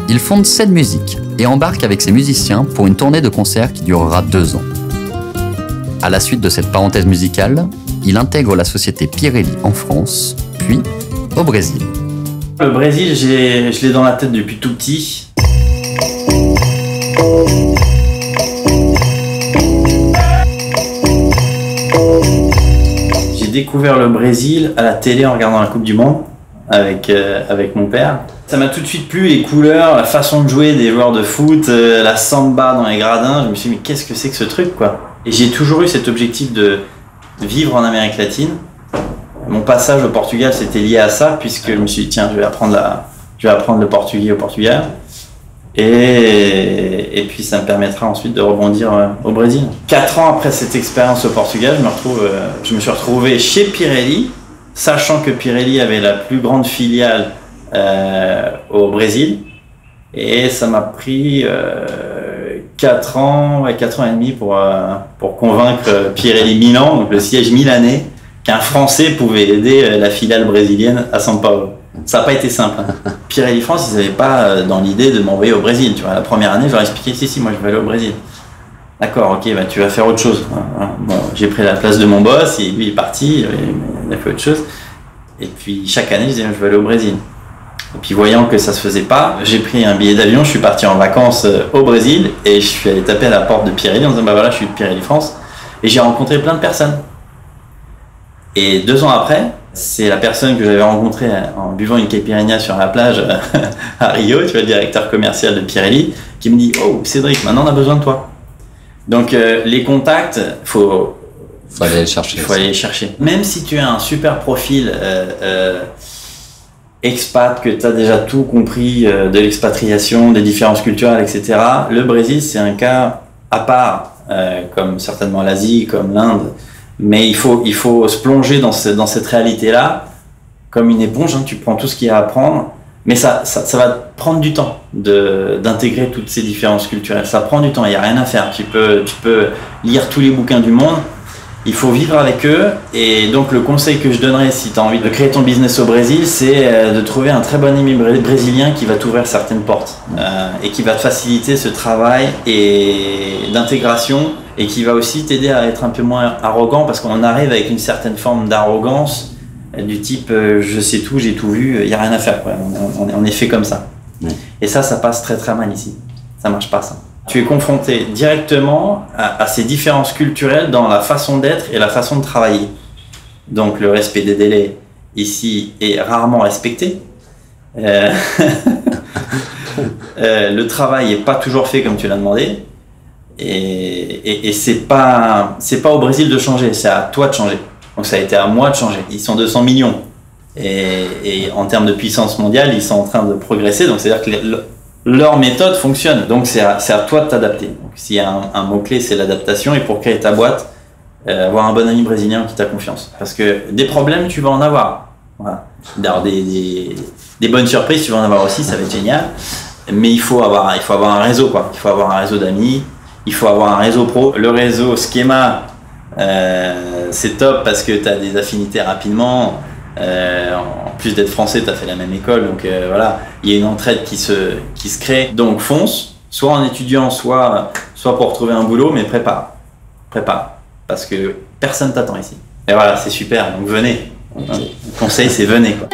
Il fonde Ced Music et embarque avec ses musiciens pour une tournée de concerts qui durera 2 ans. À la suite de cette parenthèse musicale, il intègre la société Pirelli en France, puis au Brésil. Le Brésil, je l'ai dans la tête depuis tout petit. J'ai découvert le Brésil à la télé en regardant la Coupe du Monde avec mon père. Ça m'a tout de suite plu, les couleurs, la façon de jouer des joueurs de foot, la samba dans les gradins. Je me suis dit, mais qu'est-ce que c'est que ce truc, quoi? Et j'ai toujours eu cet objectif de vivre en Amérique latine. Mon passage au Portugal, c'était lié à ça, puisque je me suis dit, tiens, je vais apprendre le portugais au Portugal. Et puis ça me permettra ensuite de rebondir au Brésil. 4 ans après cette expérience au Portugal, je me suis retrouvé chez Pirelli, sachant que Pirelli avait la plus grande filiale au Brésil. Et ça m'a pris 4 ans et demi pour convaincre Pirelli Milan, donc le siège milanais, qu'un Français pouvait aider la filiale brésilienne à São Paulo. Ça n'a pas été simple. Pirelli France, ils n'avaient pas dans l'idée de m'envoyer au Brésil. Tu vois, la première année, je leur ai expliqué, si, moi je vais aller au Brésil. D'accord, ok, bah, tu vas faire autre chose. Bon, j'ai pris la place de mon boss, et lui il est parti, il a fait autre chose. Et puis chaque année, je disais, je vais aller au Brésil. Et puis voyant que ça se faisait pas, j'ai pris un billet d'avion, je suis parti en vacances au Brésil, et je suis allé taper à la porte de Pirelli en disant, bah voilà, je suis de Pirelli France. Et j'ai rencontré plein de personnes. Et 2 ans après, c'est la personne que j'avais rencontrée en buvant une caipirinha sur la plage à Rio, tu vois, le directeur commercial de Pirelli, qui me dit « Oh, Cédric, maintenant on a besoin de toi. » Donc les contacts, faut aller les chercher. Il faut aller les chercher. Même si tu as un super profil expat, que tu as déjà tout compris de l'expatriation, des différences culturelles, etc., le Brésil, c'est un cas à part, comme certainement l'Asie, comme l'Inde. Mais il faut se plonger dans cette réalité-là comme une éponge, hein, tu prends tout ce qu'il y a à prendre, mais ça va prendre du temps d'intégrer toutes ces différences culturelles. Ça prend du temps, il n'y a rien à faire. Tu peux lire tous les bouquins du monde, il faut vivre avec eux. Et donc le conseil que je donnerais si tu as envie de créer ton business au Brésil, c'est de trouver un très bon ami brésilien qui va t'ouvrir certaines portes et qui va te faciliter ce travail d'intégration, et qui va aussi t'aider à être un peu moins arrogant, parce qu'on arrive avec une certaine forme d'arrogance du type je sais tout, j'ai tout vu, il n'y a rien à faire, quoi. On est fait comme ça. Oui. Et ça passe très très mal ici. Ça marche pas, ça. Tu es confronté directement à ces différences culturelles dans la façon d'être et la façon de travailler. Donc le respect des délais ici est rarement respecté. Le travail n'est pas toujours fait comme tu l'as demandé. Et c'est pas au Brésil de changer, c'est à toi de changer. Donc ça a été à moi de changer. Ils sont 200 millions. Et en termes de puissance mondiale, ils sont en train de progresser. Donc c'est-à-dire que leur méthode fonctionne. Donc c'est à toi de t'adapter. Donc s'il y a un mot-clé, c'est l'adaptation. Et pour créer ta boîte, avoir un bon ami brésilien qui t'a confiance. Parce que des problèmes, tu vas en avoir. Voilà. Alors des bonnes surprises, tu vas en avoir aussi, ça va être génial. Mais il faut avoir un réseau, quoi. Il faut avoir un réseau d'amis. Il faut avoir un réseau pro. Le réseau Schema, C'est top parce que tu as des affinités rapidement. En plus d'être français, tu as fait la même école, donc voilà, il y a une entraide qui se crée. Donc fonce, soit en étudiant, soit pour trouver un boulot, mais prépare, parce que personne t'attend ici. Et voilà, c'est super, donc venez. Le conseil, c'est venez, quoi.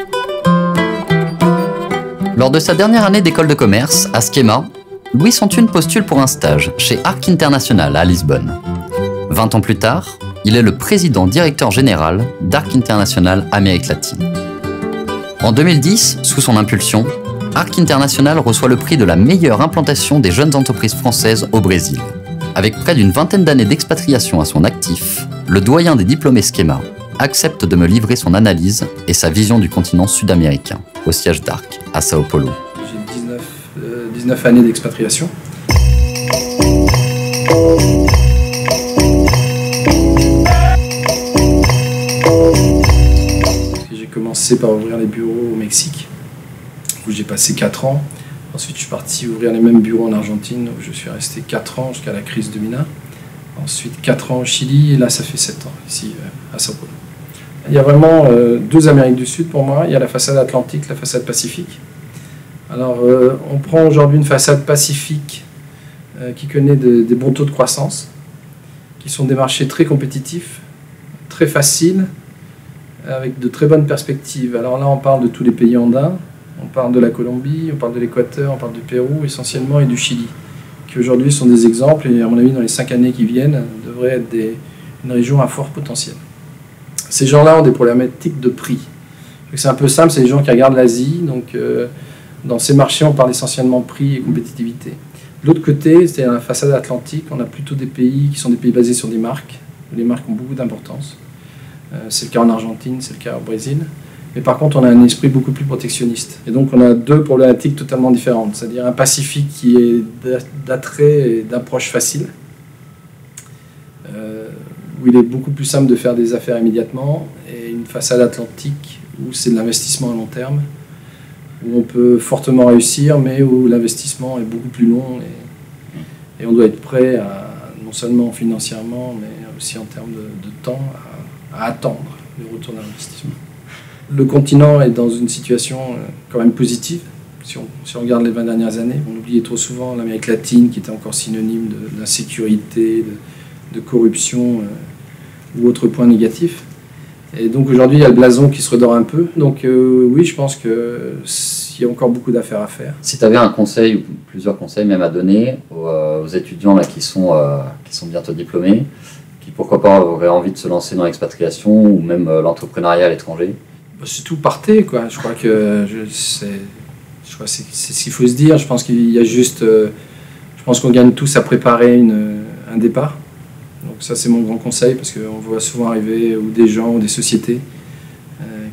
Lors de sa dernière année d'école de commerce, à Schema, Luis Antunes postule pour un stage chez Arc International à Lisbonne. 20 ans plus tard, il est le président-directeur général d'Arc International Amérique latine. En 2010, sous son impulsion, Arc International reçoit le prix de la meilleure implantation des jeunes entreprises françaises au Brésil. Avec près d'une vingtaine d'années d'expatriation à son actif, le doyen des diplômés Schema accepte de me livrer son analyse et sa vision du continent sud-américain, au siège d'Arc, à Sao Paulo. J'ai 19 années d'expatriation. J'ai commencé par ouvrir les bureaux au Mexique, où j'ai passé 4 ans. Ensuite, je suis parti ouvrir les mêmes bureaux en Argentine, où je suis resté 4 ans jusqu'à la crise 2001. Ensuite, 4 ans au Chili, et là, ça fait 7 ans, ici, à Sao Paulo. Il y a vraiment 2 Amériques du Sud pour moi. Il y a la façade atlantique, la façade pacifique. Alors, on prend aujourd'hui une façade pacifique qui connaît des bons taux de croissance, qui sont des marchés très compétitifs, très faciles, avec de très bonnes perspectives. Alors là, on parle de tous les pays andins, on parle de la Colombie, on parle de l'Équateur, on parle du Pérou essentiellement et du Chili, qui aujourd'hui sont des exemples et à mon avis, dans les 5 années qui viennent, devraient être une région à fort potentiel. Ces gens-là ont des problématiques de prix. C'est un peu simple, c'est les gens qui regardent l'Asie, donc dans ces marchés, on parle essentiellement prix et compétitivité. De l'autre côté, c'est la façade atlantique, on a plutôt des pays qui sont des pays basés sur des marques. Les marques ont beaucoup d'importance. C'est le cas en Argentine, c'est le cas au Brésil. Mais par contre, on a un esprit beaucoup plus protectionniste. Et donc, on a 2 problématiques totalement différentes. C'est-à-dire un Pacifique qui est d'attrait et d'approche facile, où il est beaucoup plus simple de faire des affaires immédiatement, et une façade atlantique où c'est de l'investissement à long terme, où on peut fortement réussir, mais où l'investissement est beaucoup plus long et on doit être prêt, non seulement financièrement, mais aussi en termes de temps, à attendre le retour d'investissement. Le continent est dans une situation quand même positive. Si on regarde les 20 dernières années, on oubliait trop souvent l'Amérique latine, qui était encore synonyme d'insécurité, de corruption ou autres points négatifs. Et donc aujourd'hui, il y a le blason qui se redore un peu. Donc oui, je pense qu'il y a encore beaucoup d'affaires à faire. Si tu avais un conseil, ou plusieurs conseils même à donner aux étudiants là, qui sont bientôt diplômés, qui pourquoi pas auraient envie de se lancer dans l'expatriation ou même l'entrepreneuriat à l'étranger? C'est tout, partez, quoi. Je crois que c'est ce qu'il faut se dire. Je pense qu'il y a juste... je pense qu'on gagne tous à préparer un départ. Donc ça, c'est mon grand conseil, parce qu'on voit souvent arriver ou des gens ou des sociétés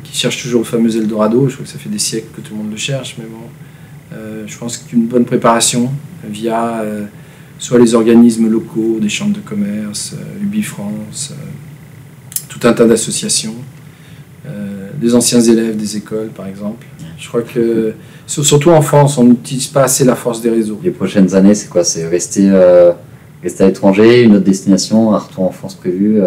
qui cherchent toujours le fameux Eldorado. Je crois que ça fait des siècles que tout le monde le cherche, mais bon, je pense qu'une bonne préparation via soit les organismes locaux, des chambres de commerce, UbiFrance, tout un tas d'associations, des anciens élèves des écoles, par exemple. Je crois que, surtout en France, on n'utilise pas assez la force des réseaux. Les prochaines années, c'est quoi? C'est rester à l'étranger, une autre destination, un retour en France prévu?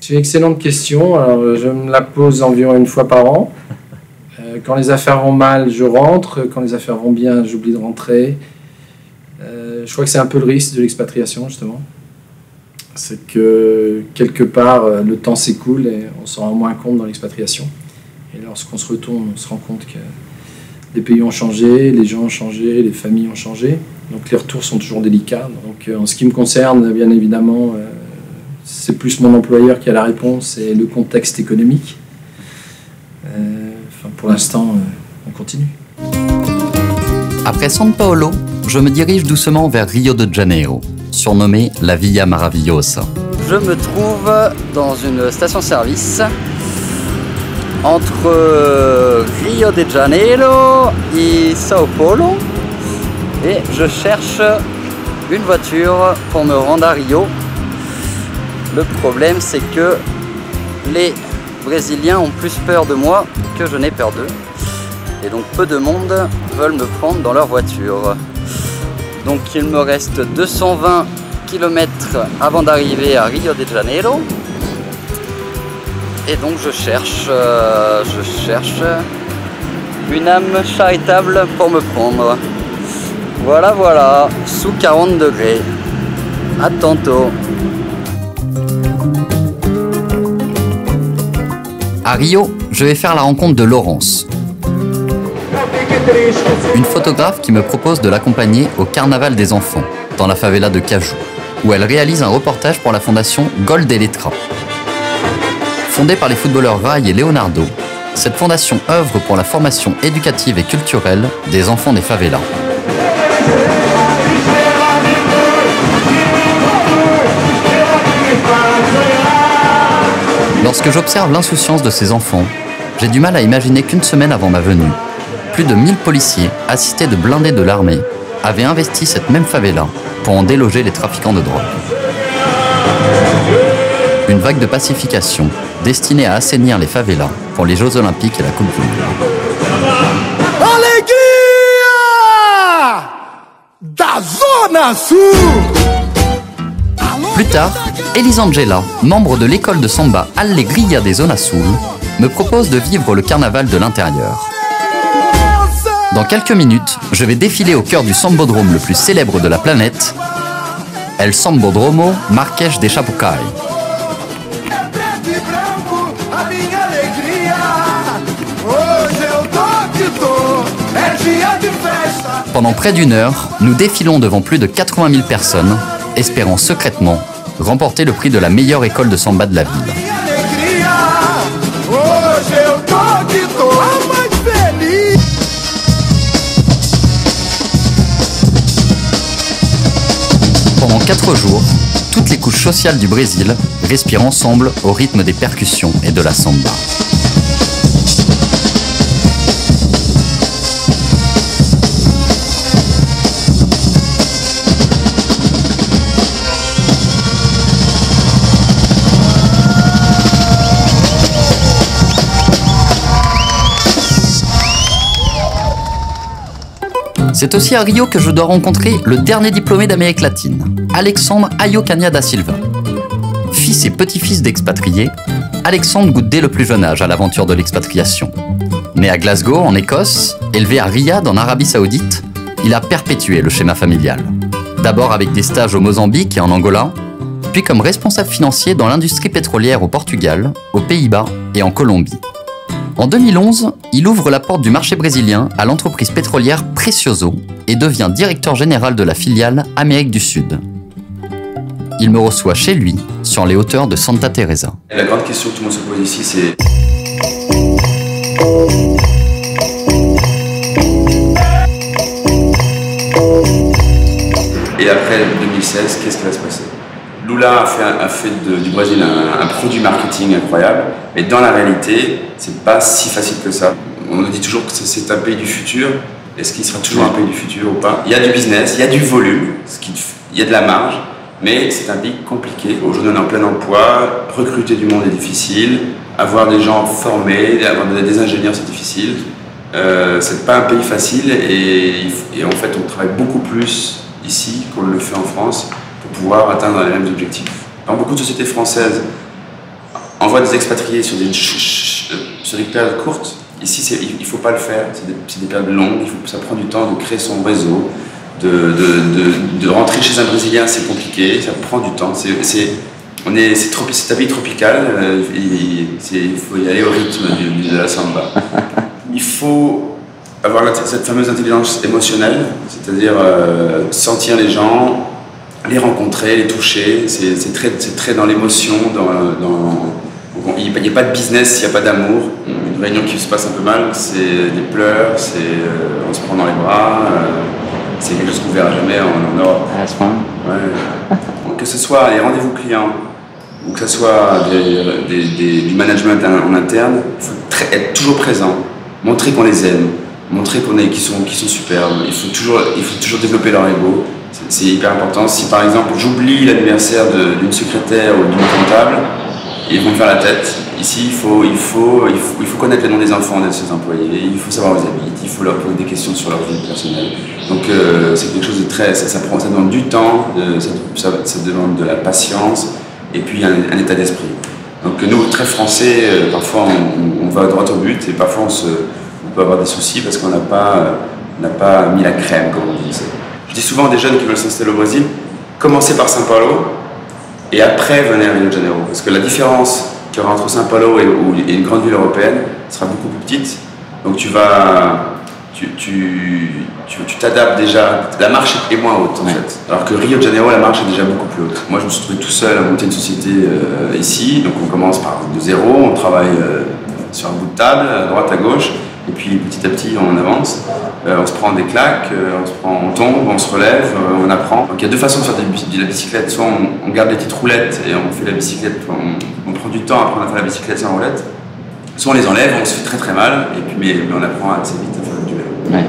C'est une excellente question. Alors, je me la pose environ une fois par an. Quand les affaires vont mal, je rentre. Quand les affaires vont bien, j'oublie de rentrer. Je crois que c'est un peu le risque de l'expatriation, justement. C'est que, quelque part, le temps s'écoule et on s'en rend moins compte dans l'expatriation. Et lorsqu'on se retourne, on se rend compte que les pays ont changé, les gens ont changé, les familles ont changé. Donc les retours sont toujours délicats. Donc en ce qui me concerne, bien évidemment, c'est plus mon employeur qui a la réponse et le contexte économique. Pour l'instant, on continue. Après São Paulo, je me dirige doucement vers Rio de Janeiro, surnommée la Villa Maravilhosa. Je me trouve dans une station-service entre Rio de Janeiro et Sao Paulo, et je cherche une voiture pour me rendre à Rio. Le problème, c'est que les Brésiliens ont plus peur de moi que je n'ai peur d'eux, et donc peu de monde veulent me prendre dans leur voiture. Donc il me reste 220 kilomètres avant d'arriver à Rio de Janeiro. Et donc je cherche une âme charitable pour me prendre. Voilà, voilà, sous 40 degrés. À tantôt. À Rio, je vais faire la rencontre de Laurence, une photographe qui me propose de l'accompagner au Carnaval des enfants, dans la favela de Caju, où elle réalise un reportage pour la fondation Gol de Letra. Fondée par les footballeurs Rai et Leonardo, cette fondation œuvre pour la formation éducative et culturelle des enfants des favelas. Lorsque j'observe l'insouciance de ces enfants, j'ai du mal à imaginer qu'une semaine avant ma venue, plus de 1000 policiers, assistés de blindés de l'armée, avaient investi cette même favela pour en déloger les trafiquants de drogue. Une vague de pacification destinée à assainir les favelas pour les Jeux Olympiques et la Coupe du Monde. Alegria da Zona Sul. Plus tard, Elisangela, membre de l'école de samba Allegria des Zona Sul, me propose de vivre le carnaval de l'intérieur. Dans quelques minutes, je vais défiler au cœur du sambodrome le plus célèbre de la planète, El Sambodromo Marques de Sapucaí. Pendant près d'une heure, nous défilons devant plus de 80 000 personnes, espérant secrètement remporter le prix de la meilleure école de samba de la ville. Pendant 4 jours, toutes les couches sociales du Brésil respirent ensemble au rythme des percussions et de la samba. C'est aussi à Rio que je dois rencontrer le dernier diplômé d'Amérique latine, Alexandre Ayocanha da Silva. Fils et petit-fils d'expatriés, Alexandre goûte dès le plus jeune âge à l'aventure de l'expatriation. Né à Glasgow, en Écosse, élevé à Riyad, en Arabie Saoudite, il a perpétué le schéma familial. D'abord avec des stages au Mozambique et en Angola, puis comme responsable financier dans l'industrie pétrolière au Portugal, aux Pays-Bas et en Colombie. En 2011, il ouvre la porte du marché brésilien à l'entreprise pétrolière Precioso et devient directeur général de la filiale Amérique du Sud. Il me reçoit chez lui, sur les hauteurs de Santa Teresa. La grande question que tout le monde se pose ici, c'est... Et après 2016, qu'est-ce qui va se passer? Lula a fait du Brésil un produit marketing incroyable, mais dans la réalité, c'est pas si facile que ça. On nous dit toujours que c'est un pays du futur. Est-ce qu'il sera toujours un pays du futur ou pas? Il y a du business, il y a du volume, il y a de la marge, mais c'est un pays compliqué. Aujourd'hui, on est en plein emploi, recruter du monde est difficile, avoir des gens formés, avoir des ingénieurs, c'est difficile. C'est pas un pays facile et en fait, on travaille beaucoup plus ici qu'on le fait en France pour pouvoir atteindre les mêmes objectifs. Dans beaucoup de sociétés françaises, envoient des expatriés sur des périodes courtes. Ici, il ne faut pas le faire, c'est des périodes longues, ça prend du temps de créer son réseau, de rentrer chez un Brésilien, c'est compliqué, ça prend du temps. C'est un pays tropical, il faut y aller au rythme de la samba. Il faut avoir cette fameuse intelligence émotionnelle, c'est-à-dire sentir les gens, les rencontrer, les toucher, c'est très dans l'émotion, il n'y a pas de business, il n'y a pas d'amour. Une réunion qui se passe un peu mal, c'est des pleurs, on se prend dans les bras, c'est quelque chose qu'on ne verra jamais en Europe. À ce point. Ouais. Que ce soit les rendez-vous clients ou que ce soit du management en interne, il faut être toujours présent, montrer qu'on les aime, montrer qu'ils sont superbes. Il faut toujours développer leur ego. C'est hyper important. Si par exemple j'oublie l'anniversaire d'une secrétaire ou d'une comptable, ils vont te faire la tête. Ici, il faut connaître les noms des enfants de ses employés, il faut savoir où ils habitent, il faut leur poser des questions sur leur vie personnelle. Donc c'est quelque chose de très... Ça demande du temps, ça demande de la patience et puis un état d'esprit. Donc nous, très français, parfois on va droit au but et parfois on peut avoir des soucis parce qu'on n'a pas mis la crème, comme on dit. Je dis souvent à des jeunes qui veulent s'installer au Brésil, commencez par São Paulo et après venez à Rio de Janeiro. Parce que la différence qu'il y aura entre São Paulo et une grande ville européenne sera beaucoup plus petite. Donc tu t'adaptes déjà, la marche est moins haute en fait. Alors que Rio de Janeiro, la marche est déjà beaucoup plus haute. Moi je me suis trouvé tout seul à monter une société ici, donc on commence de zéro, on travaille sur un bout de table, à droite, à gauche, et puis petit à petit on avance, on se prend des claques, on tombe, on se relève, on apprend. Donc il y a deux façons de faire de la bicyclette, soit on garde les petites roulettes et on fait la bicyclette, on prend du temps à apprendre à faire la bicyclette sans roulette, soit on les enlève, on se fait très très mal, et puis, mais on apprend assez vite à faire du vélo. Ouais.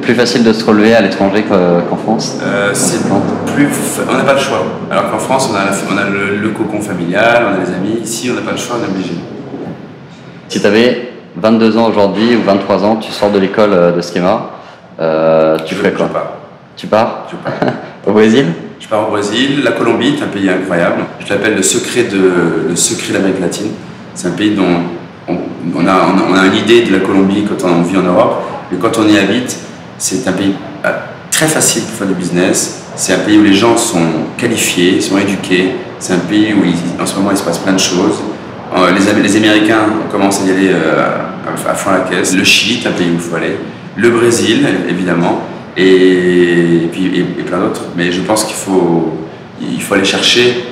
Plus facile de se relever à l'étranger qu'en France On n'a pas le choix. Alors qu'en France, on a le cocon familial, on a les amis. Ici, on n'a pas le choix, on est obligé. Si tu avais 22 ans aujourd'hui ou 23 ans, tu sors de l'école de Schema, tu ferais quoi? Tu pars Au Brésil? Je pars au Brésil. La Colombie est un pays incroyable. Je l'appelle le secret de l'Amérique latine. C'est un pays dont on a une idée de la Colombie quand on vit en Europe, mais quand on y habite, c'est un pays très facile pour faire du business. C'est un pays où les gens sont qualifiés, sont éduqués. C'est un pays où en ce moment il se passe plein de choses. Les Américains commencent à y aller à fond la caisse. Le Chili est un pays où il faut aller. Le Brésil, évidemment, et plein d'autres. Mais je pense qu'il faut aller chercher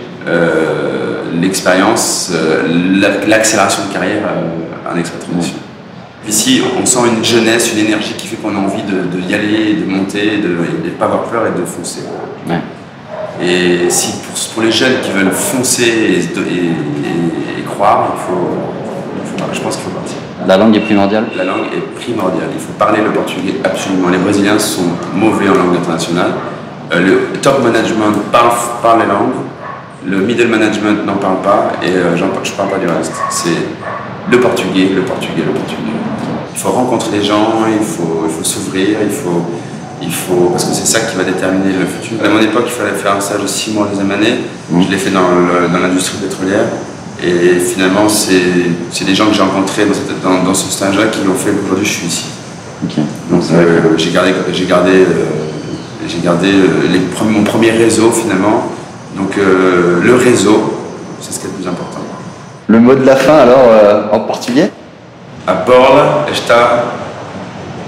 l'expérience, l'accélération de carrière en expatriation. Ici, on sent une jeunesse, une énergie qui fait qu'on a envie d'y aller, de monter, de ne pas avoir peur et de foncer. Ouais. Et si pour les jeunes qui veulent foncer et croire, je pense qu'il faut partir. La langue est primordiale? La langue est primordiale. Il faut parler le portugais absolument. Les Brésiliens sont mauvais en langue internationale. Le top management parle les langues. Le middle management n'en parle pas. Et je ne parle pas du reste. C'est le portugais. Il faut rencontrer des gens, il faut s'ouvrir, il faut, parce que c'est ça qui va déterminer le futur. À mon époque, il fallait faire un stage de 6 mois, deuxième année. Je l'ai fait dans l'industrie pétrolière. Et finalement, c'est des gens que j'ai rencontrés dans ce stage-là qui l'ont fait. Aujourd'hui, je suis ici. Okay. Donc j'ai gardé mon premier réseau finalement. Donc le réseau, c'est ce qui est le plus important. Le mot de la fin alors en portugais? A bola está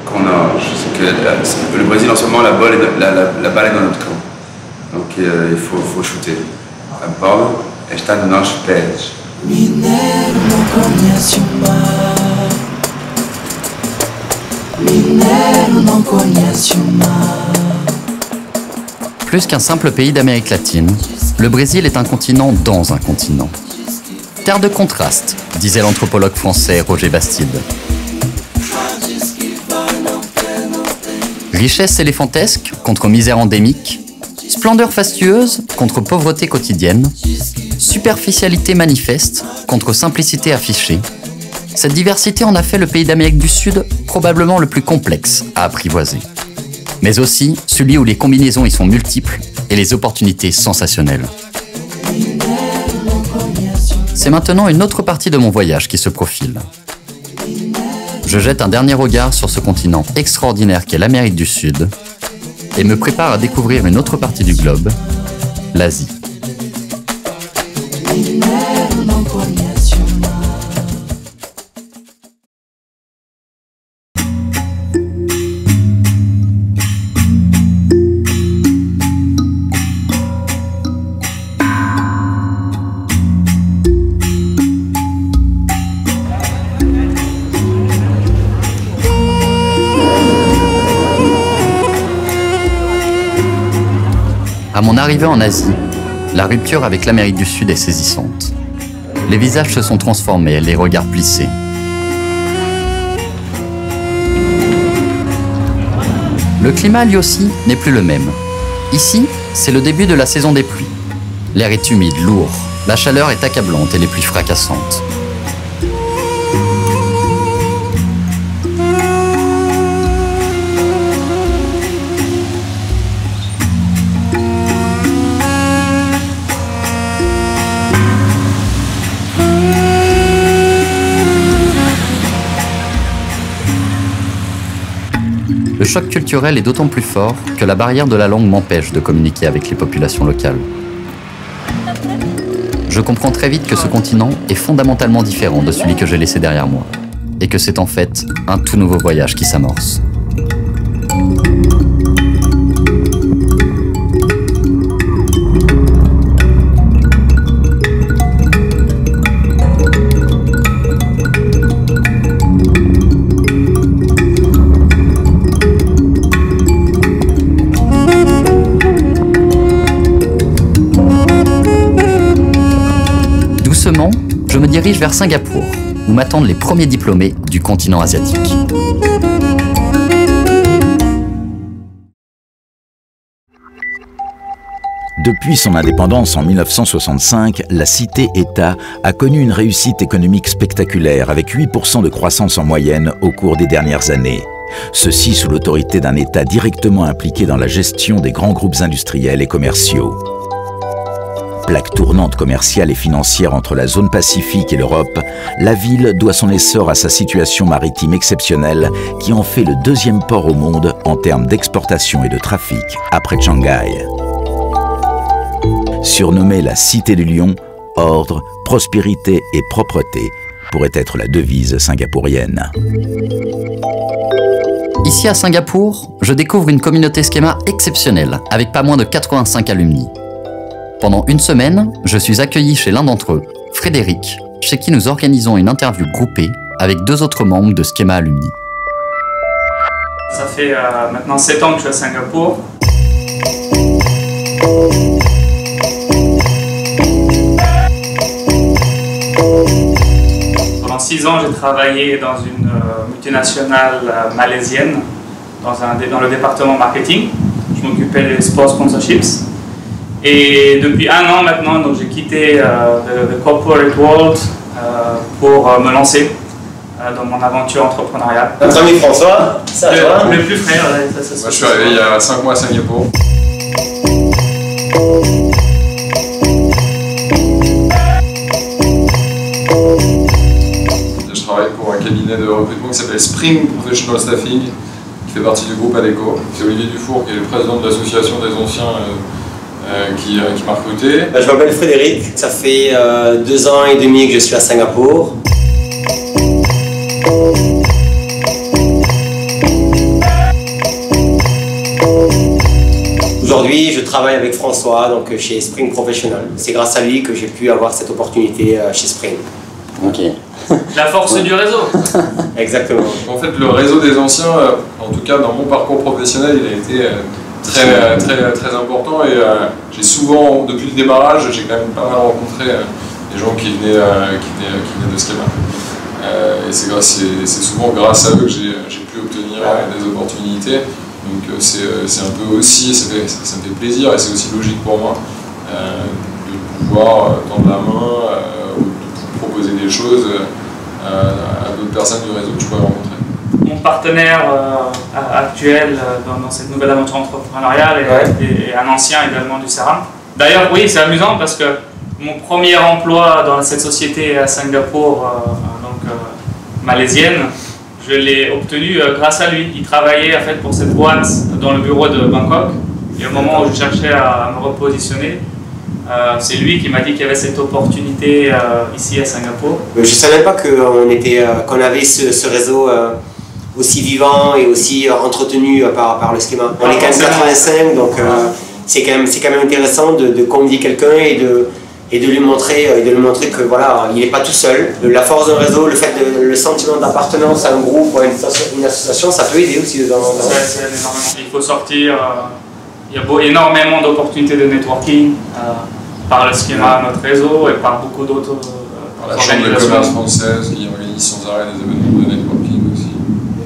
conosco. C'est que le Brésil en ce moment, la balle est dans notre camp. Donc il faut shooter. A bola está nos nossos pés. Mineiro não conhece o mar. Mineiro não conhece o mar. Plus qu'un simple pays d'Amérique latine, le Brésil est un continent dans un continent. Terre de contraste, disait l'anthropologue français Roger Bastide. Richesse éléphantesque contre misère endémique, splendeur fastueuse contre pauvreté quotidienne, superficialité manifeste contre simplicité affichée. Cette diversité en a fait le pays d'Amérique du Sud probablement le plus complexe à apprivoiser. Mais aussi celui où les combinaisons y sont multiples et les opportunités sensationnelles. C'est maintenant une autre partie de mon voyage qui se profile. Je jette un dernier regard sur ce continent extraordinaire qu'est l'Amérique du Sud et me prépare à découvrir une autre partie du globe, l'Asie. À mon arrivée en Asie, la rupture avec l'Amérique du Sud est saisissante. Les visages se sont transformés, les regards plissés. Le climat, lui aussi, n'est plus le même. Ici, c'est le début de la saison des pluies. L'air est humide, lourd. La chaleur est accablante et les pluies fracassantes. Le choc culturel est d'autant plus fort que la barrière de la langue m'empêche de communiquer avec les populations locales. Je comprends très vite que ce continent est fondamentalement différent de celui que j'ai laissé derrière moi, et que c'est en fait un tout nouveau voyage qui s'amorce. Je me dirige vers Singapour, où m'attendent les premiers diplômés du continent asiatique. Depuis son indépendance en 1965, la cité-État a connu une réussite économique spectaculaire avec 8% de croissance en moyenne au cours des dernières années. Ceci sous l'autorité d'un État directement impliqué dans la gestion des grands groupes industriels et commerciaux. Plaque tournante commerciale et financière entre la zone Pacifique et l'Europe, la ville doit son essor à sa situation maritime exceptionnelle qui en fait le deuxième port au monde en termes d'exportation et de trafic après Shanghai. Surnommée la Cité du Lion, ordre, prospérité et propreté pourrait être la devise singapourienne. Ici à Singapour, je découvre une communauté Schema exceptionnelle avec pas moins de 85 alumni. Pendant une semaine, je suis accueilli chez l'un d'entre eux, Frédéric, chez qui nous organisons une interview groupée avec 2 autres membres de Schema Alumni. Ça fait maintenant 7 ans que je suis à Singapour. Pendant 6 ans, j'ai travaillé dans une multinationale malaisienne, dans le département marketing. Je m'occupais des sports sponsorships. Et depuis 1 an maintenant, j'ai quitté the corporate world pour me lancer dans mon aventure entrepreneuriale. Notre ami François, ça va? Le plus frère, ouais, ça. Moi, je suis arrivé il y a 5 mois à Singapour. Je travaille pour un cabinet de recrutement qui s'appelle Spring Professional Staffing, qui fait partie du groupe Adecco. C'est Olivier Dufour qui est le président de l'association des anciens qui m'a recruté. Je m'appelle Frédéric, ça fait 2 ans et demi que je suis à Singapour. Aujourd'hui, je travaille avec François donc chez Spring Professional. C'est grâce à lui que j'ai pu avoir cette opportunité chez Spring. Ok. La force du réseau. Exactement. En fait, le réseau des anciens, en tout cas dans mon parcours professionnel, il a été très important et j'ai souvent, depuis le démarrage, j'ai quand même pas mal rencontré des gens qui venaient de Schema. Et c'est souvent grâce à eux que j'ai pu obtenir des opportunités. Donc c'est un peu aussi, ça me fait plaisir et c'est aussi logique pour moi de pouvoir tendre la main ou de proposer des choses à d'autres personnes du réseau que je pourrais rencontrer. Mon partenaire actuel dans cette nouvelle aventure entrepreneuriale est un ancien également du CERAM. D'ailleurs, oui, c'est amusant parce que mon premier emploi dans cette société à Singapour, malaisienne, je l'ai obtenu grâce à lui. Il travaillait en fait pour cette boîte dans le bureau de Bangkok. Et au moment où je cherchais à me repositionner, c'est lui qui m'a dit qu'il y avait cette opportunité ici à Singapour. Je ne savais pas qu'on avait ce réseau aussi vivant et aussi entretenu par le Schema. On est quand même 85, donc c'est quand même intéressant de convier quelqu'un et de lui montrer que voilà, il n'est pas tout seul. La force d'un réseau, le sentiment d'appartenance à un groupe ou à une association, ça peut aider aussi. Il faut sortir. Il y a énormément d'opportunités de networking par le Schema, notre réseau, et par beaucoup d'autres par la Chambre de commerce française qui organise sans arrêt des événements de networking aussi.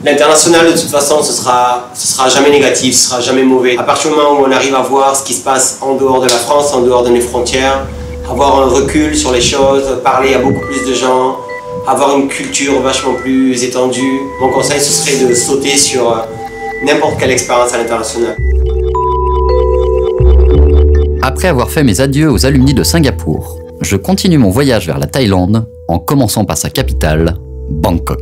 L'international, de toute façon, ce sera jamais négatif, ce sera jamais mauvais. À partir du moment où on arrive à voir ce qui se passe en dehors de la France, en dehors de nos frontières, avoir un recul sur les choses, parler à beaucoup plus de gens, avoir une culture vachement plus étendue. Mon conseil, ce serait de sauter sur n'importe quelle expérience à l'international. Après avoir fait mes adieux aux alumni de Singapour, je continue mon voyage vers la Thaïlande en commençant par sa capitale, Bangkok.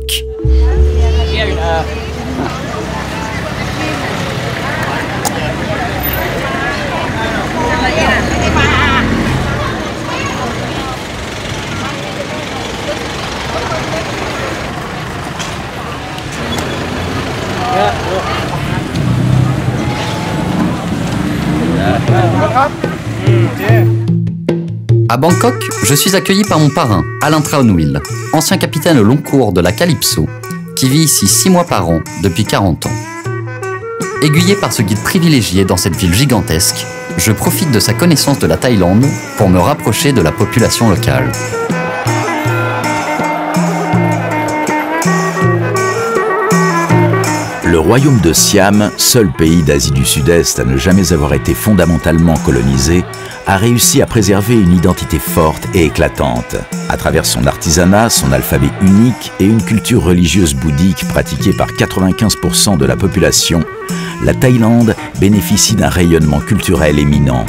À Bangkok, je suis accueilli par mon parrain, Alain Traunwil, ancien capitaine au long cours de la Calypso, qui vit ici 6 mois par an depuis 40 ans. Aiguillé par ce guide privilégié dans cette ville gigantesque, je profite de sa connaissance de la Thaïlande pour me rapprocher de la population locale. Le royaume de Siam, seul pays d'Asie du Sud-Est à ne jamais avoir été fondamentalement colonisé, a réussi à préserver une identité forte et éclatante, à travers son artisanat, son alphabet unique et une culture religieuse bouddhique pratiquée par 95% de la population. La Thaïlande bénéficie d'un rayonnement culturel éminent.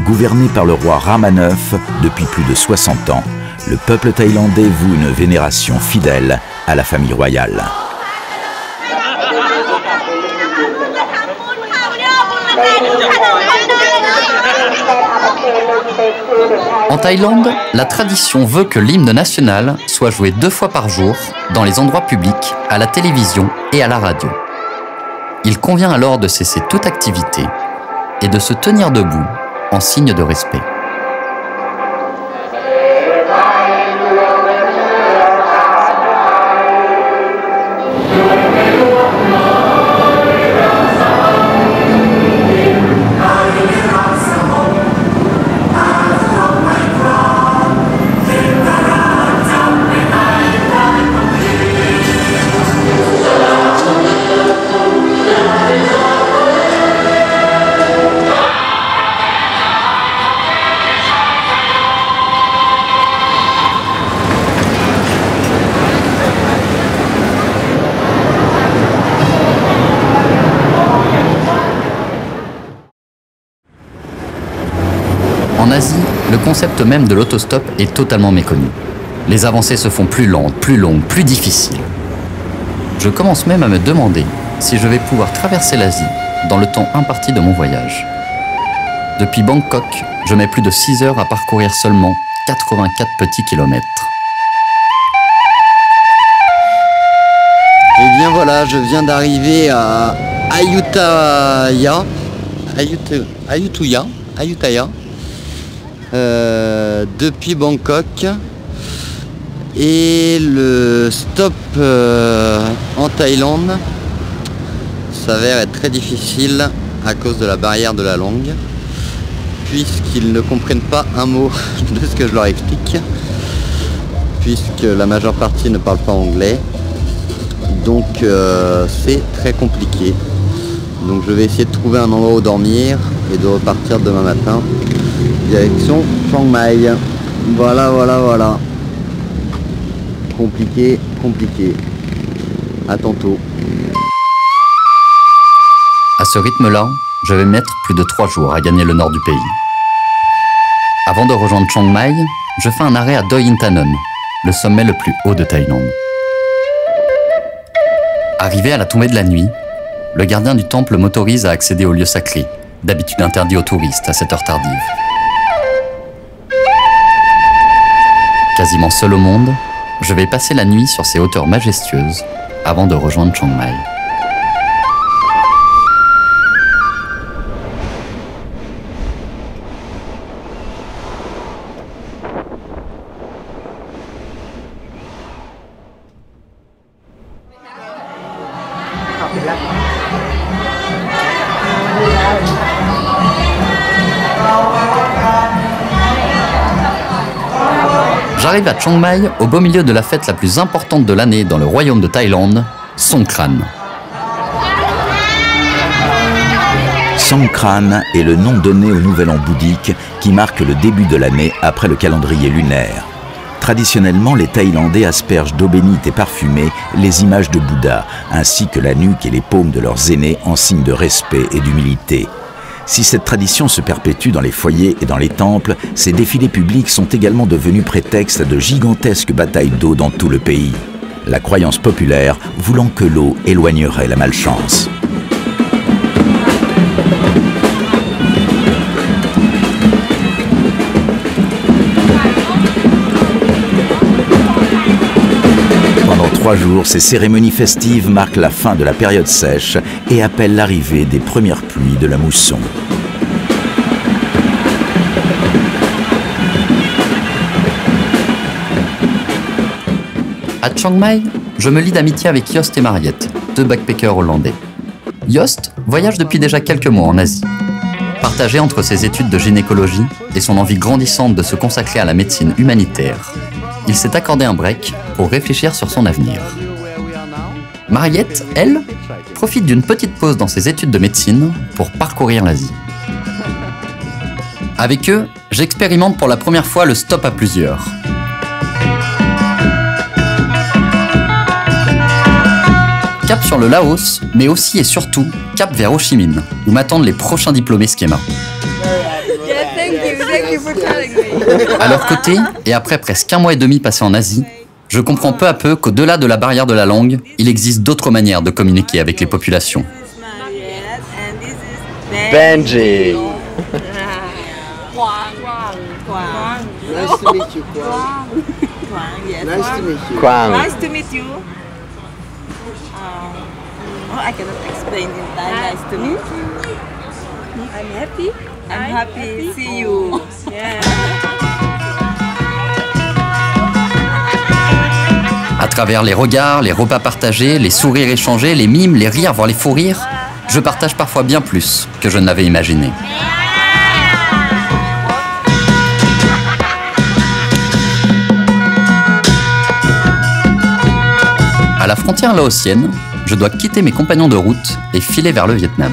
Gouverné par le roi Rama IX depuis plus de 60 ans, le peuple thaïlandais voue une vénération fidèle à la famille royale. En Thaïlande, la tradition veut que l'hymne national soit joué 2 fois par jour dans les endroits publics, à la télévision et à la radio. Il convient alors de cesser toute activité et de se tenir debout en signe de respect. En Asie, le concept même de l'autostop est totalement méconnu. Les avancées se font plus lentes, plus longues, plus difficiles. Je commence même à me demander si je vais pouvoir traverser l'Asie dans le temps imparti de mon voyage. Depuis Bangkok, je mets plus de 6 heures à parcourir seulement 84 petits kilomètres. Et bien voilà, je viens d'arriver à Ayutthaya. Depuis Bangkok, et le stop en Thaïlande s'avère être très difficile à cause de la barrière de la langue, puisqu'ils ne comprennent pas un mot de ce que je leur explique, puisque la majeure partie ne parle pas anglais, donc c'est très compliqué. Donc je vais essayer de trouver un endroit où dormir et de repartir demain matin direction Chiang Mai. Voilà. Compliqué. À tantôt. À ce rythme-là, je vais mettre plus de 3 jours à gagner le nord du pays. Avant de rejoindre Chiang Mai, je fais un arrêt à Doi Inthanon, le sommet le plus haut de Thaïlande. Arrivé à la tombée de la nuit, le gardien du temple m'autorise à accéder au lieu sacré, d'habitude interdit aux touristes à cette heure tardive. Quasiment seul au monde, je vais passer la nuit sur ces hauteurs majestueuses avant de rejoindre Chiang Mai. J'arrive à Chiang Mai au beau milieu de la fête la plus importante de l'année dans le royaume de Thaïlande, Songkran. Songkran est le nom donné au nouvel an bouddhique qui marque le début de l'année après le calendrier lunaire. Traditionnellement, les Thaïlandais aspergent d'eau bénite et parfumée les images de Bouddha, ainsi que la nuque et les paumes de leurs aînés en signe de respect et d'humilité. Si cette tradition se perpétue dans les foyers et dans les temples, ces défilés publics sont également devenus prétexte à de gigantesques batailles d'eau dans tout le pays. La croyance populaire voulant que l'eau éloignerait la malchance. Pendant 3 jours, ces cérémonies festives marquent la fin de la période sèche et appellent l'arrivée des premières pluies de la mousson. À Chiang Mai, je me lie d'amitié avec Joost et Mariette, 2 backpackers hollandais. Joost voyage depuis déjà quelques mois en Asie. Partagé entre ses études de gynécologie et son envie grandissante de se consacrer à la médecine humanitaire, il s'est accordé un break pour réfléchir sur son avenir. Mariette, elle, profite d'une petite pause dans ses études de médecine pour parcourir l'Asie. Avec eux, j'expérimente pour la première fois le stop à plusieurs. Cap sur le Laos, mais aussi et surtout cap vers Ho Chi Minh, où m'attendent les prochains diplômés Schema. À leur côté, et après presque 1 mois et demi passé en Asie, je comprends peu à peu qu'au-delà de la barrière de la langue, il existe d'autres manières de communiquer avec les populations. Benji. Nice to meet you, Kwang. Nice to meet you. Kwang. Nice to meet you. I cannot explain in Thai. Nice to meet you. I'm happy. I'm happy to see you. Yeah. À travers les regards, les repas partagés, les sourires échangés, les mimes, les rires, voire les fous rires, je partage parfois bien plus que je ne l'avais imaginé. À la frontière laotienne, je dois quitter mes compagnons de route et filer vers le Vietnam.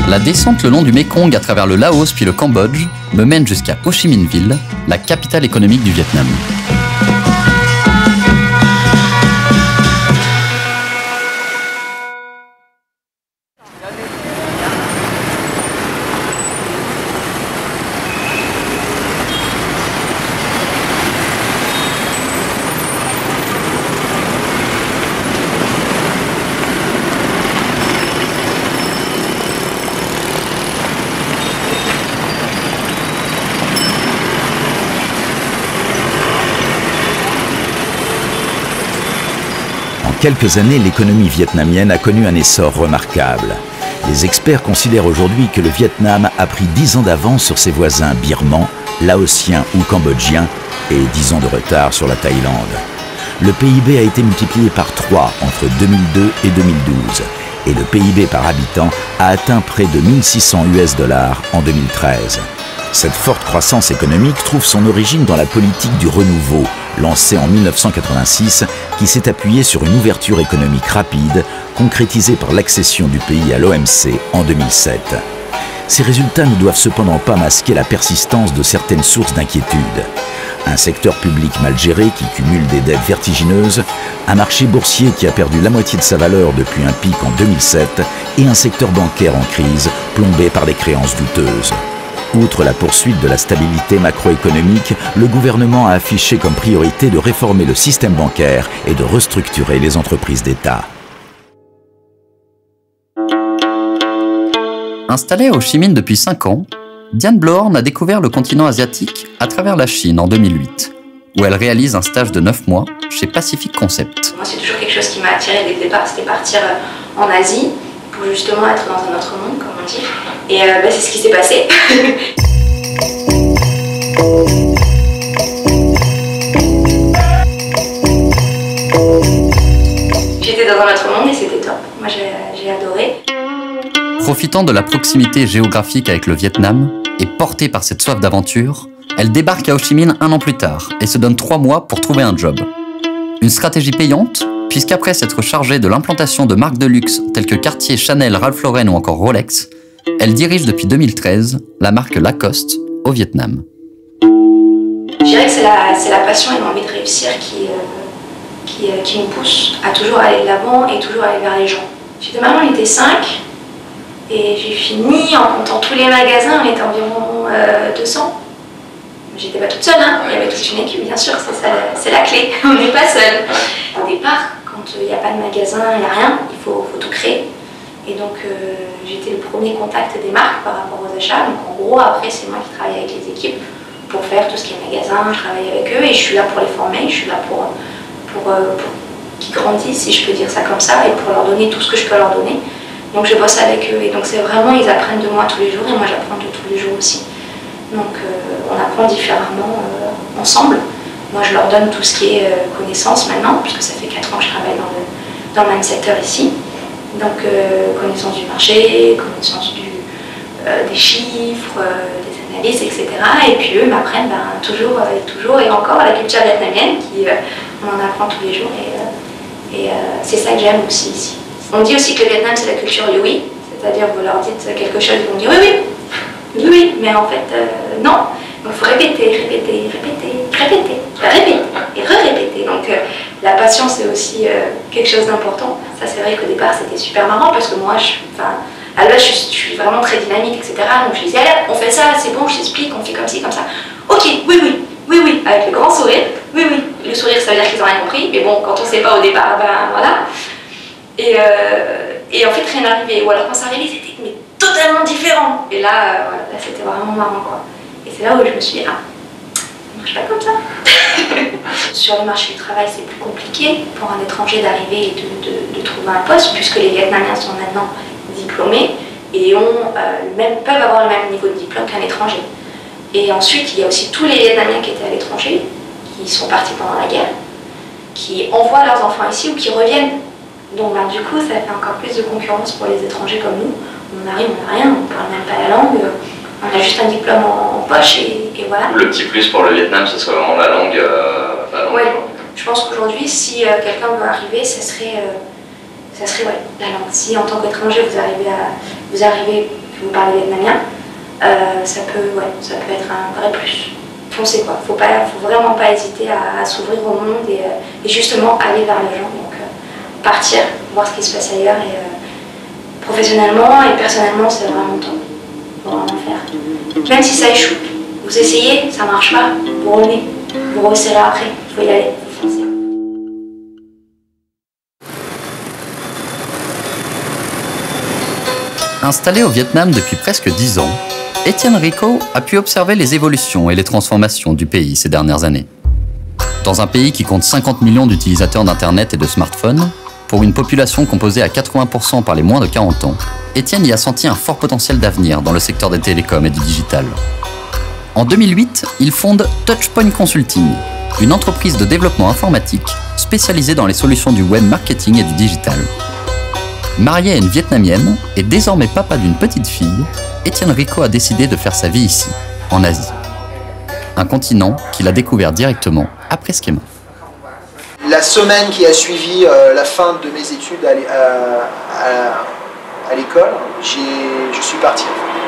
La descente le long du Mekong à travers le Laos puis le Cambodge me mène jusqu'à Ho Chi Minh Ville, la capitale économique du Vietnam. En quelques années, l'économie vietnamienne a connu un essor remarquable. Les experts considèrent aujourd'hui que le Vietnam a pris 10 ans d'avance sur ses voisins birmans, laotiens ou cambodgiens et 10 ans de retard sur la Thaïlande. Le PIB a été multiplié par 3 entre 2002 et 2012 et le PIB par habitant a atteint près de 1600 US$ en 2013. Cette forte croissance économique trouve son origine dans la politique du renouveau, lancée en 1986, qui s'est appuyée sur une ouverture économique rapide, concrétisée par l'accession du pays à l'OMC en 2007. Ces résultats ne doivent cependant pas masquer la persistance de certaines sources d'inquiétude. Un secteur public mal géré qui cumule des dettes vertigineuses, un marché boursier qui a perdu la moitié de sa valeur depuis un pic en 2007 et un secteur bancaire en crise plombé par des créances douteuses. Outre la poursuite de la stabilité macroéconomique, le gouvernement a affiché comme priorité de réformer le système bancaire et de restructurer les entreprises d'État. Installée à Ho Chi Minh depuis 5 ans, Diane Blorn a découvert le continent asiatique à travers la Chine en 2008, où elle réalise un stage de 9 mois chez Pacific Concept. Moi, c'est toujours quelque chose qui m'a attirée dès le départ, c'était partir en Asie pour justement être dans un autre monde, comme on dit. Et c'est ce qui s'est passé. J'étais dans un autre monde et c'était top. Moi, j'ai adoré. Profitant de la proximité géographique avec le Vietnam et portée par cette soif d'aventure, elle débarque à Ho Chi Minh 1 an plus tard et se donne 3 mois pour trouver un job. Une stratégie payante, puisqu'après s'être chargée de l'implantation de marques de luxe telles que Cartier, Chanel, Ralph Lauren ou encore Rolex, elle dirige depuis 2013 la marque Lacoste au Vietnam. Je dirais que c'est la passion et l'envie de réussir qui me pousse à toujours aller de l'avant et toujours aller vers les gens. J'étais maman, on était 5 et j'ai fini en comptant tous les magasins, on était environ 200. J'étais pas toute seule, hein. Il y avait toute une équipe, bien sûr, c'est la clé, on n'est pas seul. Au départ, quand il n'y a pas de magasin, il n'y a rien, il faut tout créer. Et donc j'étais le premier contact des marques par rapport aux achats. Donc en gros, après, c'est moi qui travaille avec les équipes pour faire tout ce qui est magasin, je travaille avec eux et je suis là pour les former, je suis là pour qu'ils grandissent, si je peux dire ça comme ça, et pour leur donner tout ce que je peux leur donner. Donc je bosse avec eux et donc c'est vraiment, ils apprennent de moi tous les jours et moi j'apprends de tous les jours aussi. Donc on apprend différemment ensemble. Moi je leur donne tout ce qui est connaissance maintenant, puisque ça fait 4 ans que je travaille dans le même secteur ici. Donc connaissance du marché, connaissance des chiffres, des analyses, etc. Et puis eux m'apprennent toujours et encore la culture vietnamienne, on en apprend tous les jours et c'est ça que j'aime aussi ici. On dit aussi que le Vietnam c'est la culture du oui, c'est-à-dire vous leur dites quelque chose, ils vont dire oui, oui, mais en fait non. Donc il faut répéter et re-répéter. Donc la patience c'est aussi quelque chose d'important. Ça c'est vrai qu'au départ c'était super marrant parce que moi à la base je suis vraiment très dynamique, etc. Donc je disais allez, on fait ça, c'est bon, je t'explique, on fait comme ci, comme ça. Ok, oui, avec le grand sourire. Oui, le sourire ça veut dire qu'ils n'ont rien compris, mais bon, quand on ne sait pas au départ, voilà. Et en fait rien n'arrivait, ou alors quand ça arrivait c'était totalement différent. Et là, là c'était vraiment marrant quoi. Et c'est là où je me suis dit, ah, ça marche pas comme ça. Sur le marché du travail, c'est plus compliqué pour un étranger d'arriver et de trouver un poste, puisque les Vietnamiens sont maintenant diplômés et peuvent avoir le même niveau de diplôme qu'un étranger. Et ensuite, il y a aussi tous les Vietnamiens qui étaient à l'étranger, qui sont partis pendant la guerre, qui envoient leurs enfants ici ou qui reviennent. Donc du coup, ça fait encore plus de concurrence pour les étrangers comme nous. On arrive, on n'a rien, on ne parle même pas la langue. On a juste un diplôme en poche et voilà. Le petit plus pour le Vietnam, ce serait vraiment la langue. Oui, je pense qu'aujourd'hui, si quelqu'un veut arriver, ça serait la langue. Si en tant qu'étranger, vous arrivez, que vous parlez vietnamien, ça peut être un vrai plus. Foncez quoi. Faut vraiment pas hésiter à s'ouvrir au monde et justement aller vers les gens. Donc partir, voir ce qui se passe ailleurs et professionnellement et personnellement, c'est vraiment top. Vraiment faire. Même si ça échoue, vous essayez, ça marche pas, vous revenez, vous resserrez après, il faut y aller, il faut foncer. Installé au Vietnam depuis presque 10 ans, Étienne Rico a pu observer les évolutions et les transformations du pays ces dernières années. Dans un pays qui compte 50 millions d'utilisateurs d'Internet et de smartphones, pour une population composée à 80% par les moins de 40 ans, Étienne y a senti un fort potentiel d'avenir dans le secteur des télécoms et du digital. En 2008, il fonde Touchpoint Consulting, une entreprise de développement informatique spécialisée dans les solutions du web marketing et du digital. Marié à une Vietnamienne et désormais papa d'une petite fille, Étienne Rico a décidé de faire sa vie ici, en Asie. Un continent qu'il a découvert directement après Schema. La semaine qui a suivi la fin de mes études à l'école, je suis parti.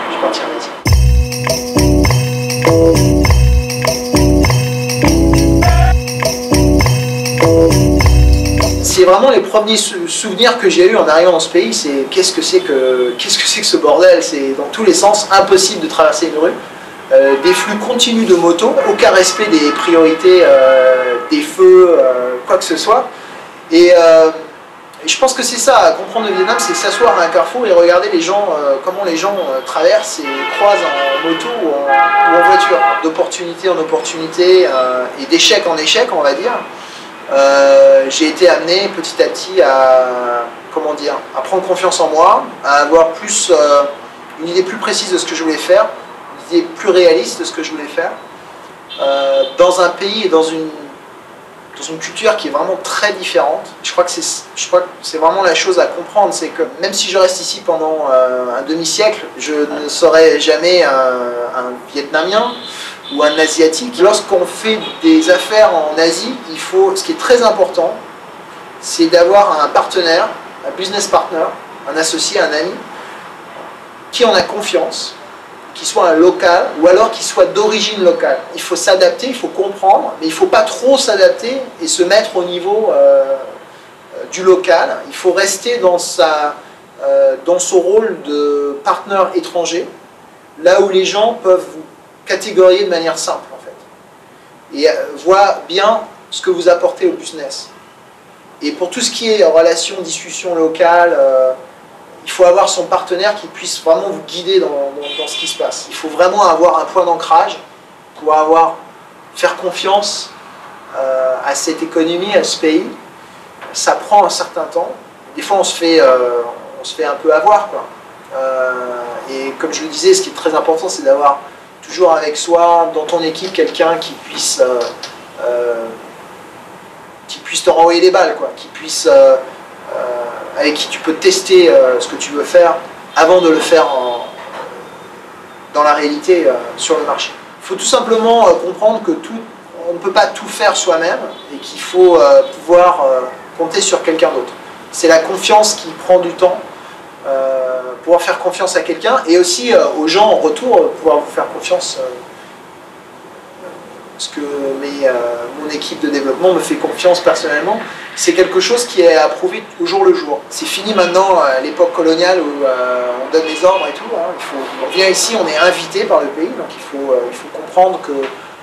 Je suis parti en Asie. C'est vraiment les premiers souvenirs que j'ai eu en arrivant dans ce pays, c'est qu'est-ce que c'est que ce bordel, c'est dans tous les sens impossible de traverser une rue. Des flux continus de motos, aucun respect des priorités, des feux, quoi que ce soit. Et je pense que c'est ça, à comprendre le Vietnam, c'est s'asseoir à un carrefour et regarder les gens, comment les gens traversent et croisent en moto ou en voiture, d'opportunité en opportunité et d'échec en échec, on va dire. J'ai été amené petit à petit à prendre confiance en moi, à avoir plus une idée plus précise de ce que je voulais faire, une idée plus réaliste de ce que je voulais faire, dans un pays et dans dans une culture qui est vraiment très différente. Je crois que c'est vraiment la chose à comprendre, c'est que même si je reste ici pendant un demi-siècle, je ne serai jamais un Vietnamien ou un Asiatique. Lorsqu'on fait des affaires en Asie, ce qui est très important, c'est d'avoir un partenaire, un business partner, un associé, un ami, qui en a confiance, qui soit un local ou alors qui soit d'origine locale. Il faut s'adapter, il faut comprendre, mais il ne faut pas trop s'adapter et se mettre au niveau du local. Il faut rester dans son rôle de partenaire étranger, là où les gens peuvent vous catégoriser de manière simple en fait, et voient bien ce que vous apportez au business. Et pour tout ce qui est relation, discussion locale, il faut avoir son partenaire qui puisse vraiment vous guider dans ce qui se passe. Il faut vraiment avoir un point d'ancrage pour faire confiance à cette économie, à ce pays. Ça prend un certain temps. Des fois, on se fait un peu avoir, quoi. Et comme je le disais, ce qui est très important, c'est d'avoir toujours avec soi, dans ton équipe, quelqu'un qui puisse te renvoyer les balles, quoi. Avec qui tu peux tester ce que tu veux faire avant de le faire dans la réalité sur le marché. Il faut tout simplement comprendre que on ne peut pas tout faire soi-même et qu'il faut pouvoir compter sur quelqu'un d'autre. C'est la confiance qui prend du temps, pouvoir faire confiance à quelqu'un et aussi aux gens en retour, pouvoir vous faire confiance. Parce que mon équipe de développement me fait confiance personnellement. C'est quelque chose qui est approuvé au jour le jour. C'est fini maintenant l'époque coloniale où on donne les ordres et tout. Hein. On vient ici, on est invité par le pays, donc il faut comprendre que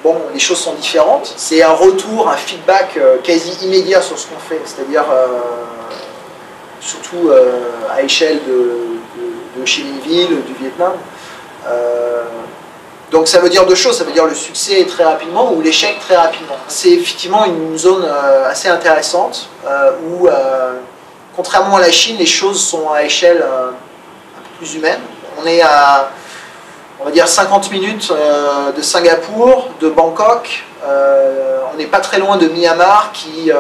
bon, les choses sont différentes. C'est un retour, un feedback quasi immédiat sur ce qu'on fait, c'est-à-dire surtout à échelle de Chi Minh Ville, du Vietnam. Donc ça veut dire deux choses, ça veut dire le succès très rapidement ou l'échec très rapidement. C'est effectivement une zone assez intéressante où, contrairement à la Chine, les choses sont à échelle un peu plus humaine. On est à, on va dire, 50 minutes de Singapour, de Bangkok. On n'est pas très loin de Myanmar qui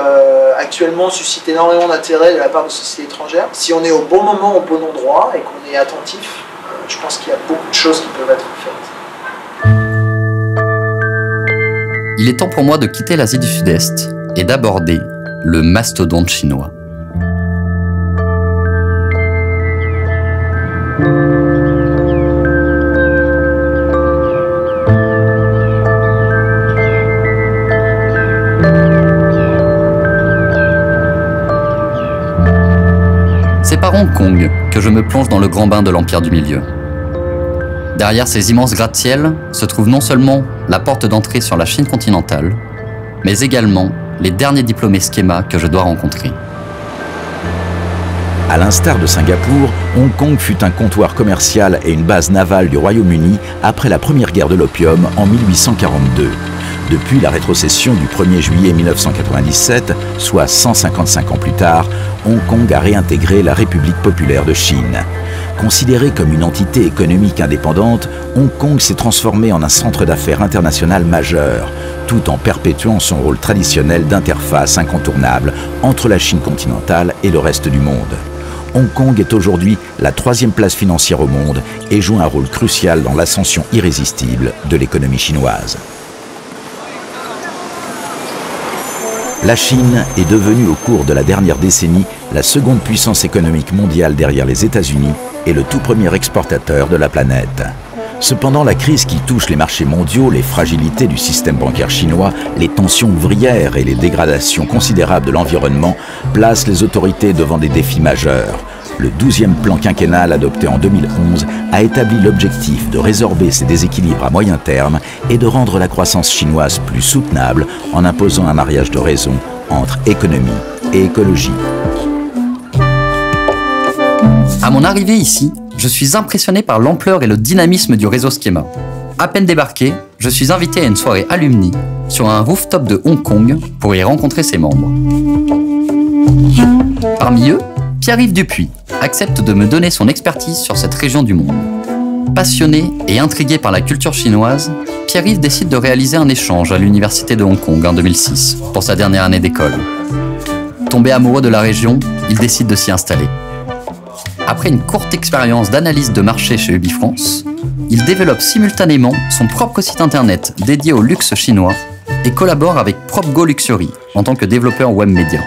actuellement suscite énormément d'intérêt de la part de sociétés étrangères. Si on est au bon moment, au bon endroit et qu'on est attentif, je pense qu'il y a beaucoup de choses qui peuvent être faites. Il est temps pour moi de quitter l'Asie du Sud-Est et d'aborder le mastodonte chinois. C'est par Hong Kong que je me plonge dans le grand bain de l'Empire du Milieu. Derrière ces immenses gratte-ciel se trouve non seulement la porte d'entrée sur la Chine continentale, mais également les derniers diplômés schéma que je dois rencontrer. À l'instar de Singapour, Hong Kong fut un comptoir commercial et une base navale du Royaume-Uni après la première guerre de l'opium en 1842. Depuis la rétrocession du 1er juillet 1997, soit 155 ans plus tard, Hong Kong a réintégré la République populaire de Chine. Considéré comme une entité économique indépendante, Hong Kong s'est transformé en un centre d'affaires international majeur, tout en perpétuant son rôle traditionnel d'interface incontournable entre la Chine continentale et le reste du monde. Hong Kong est aujourd'hui la 3e place financière au monde et joue un rôle crucial dans l'ascension irrésistible de l'économie chinoise. La Chine est devenue au cours de la dernière décennie la seconde puissance économique mondiale derrière les États-Unis et le tout premier exportateur de la planète. Cependant, la crise qui touche les marchés mondiaux, les fragilités du système bancaire chinois, les tensions ouvrières et les dégradations considérables de l'environnement placent les autorités devant des défis majeurs. Le 12e plan quinquennal adopté en 2011 a établi l'objectif de résorber ces déséquilibres à moyen terme et de rendre la croissance chinoise plus soutenable en imposant un mariage de raison entre économie et écologie. À mon arrivée ici, je suis impressionné par l'ampleur et le dynamisme du réseau Schema. À peine débarqué, je suis invité à une soirée alumni sur un rooftop de Hong Kong pour y rencontrer ses membres. Parmi eux, Pierre-Yves Dupuis accepte de me donner son expertise sur cette région du monde. Passionné et intrigué par la culture chinoise, Pierre-Yves décide de réaliser un échange à l'université de Hong Kong en 2006 pour sa dernière année d'école. Tombé amoureux de la région, il décide de s'y installer. Après une courte expérience d'analyse de marché chez Ubifrance, il développe simultanément son propre site internet dédié au luxe chinois et collabore avec PropGo Luxury en tant que développeur web média.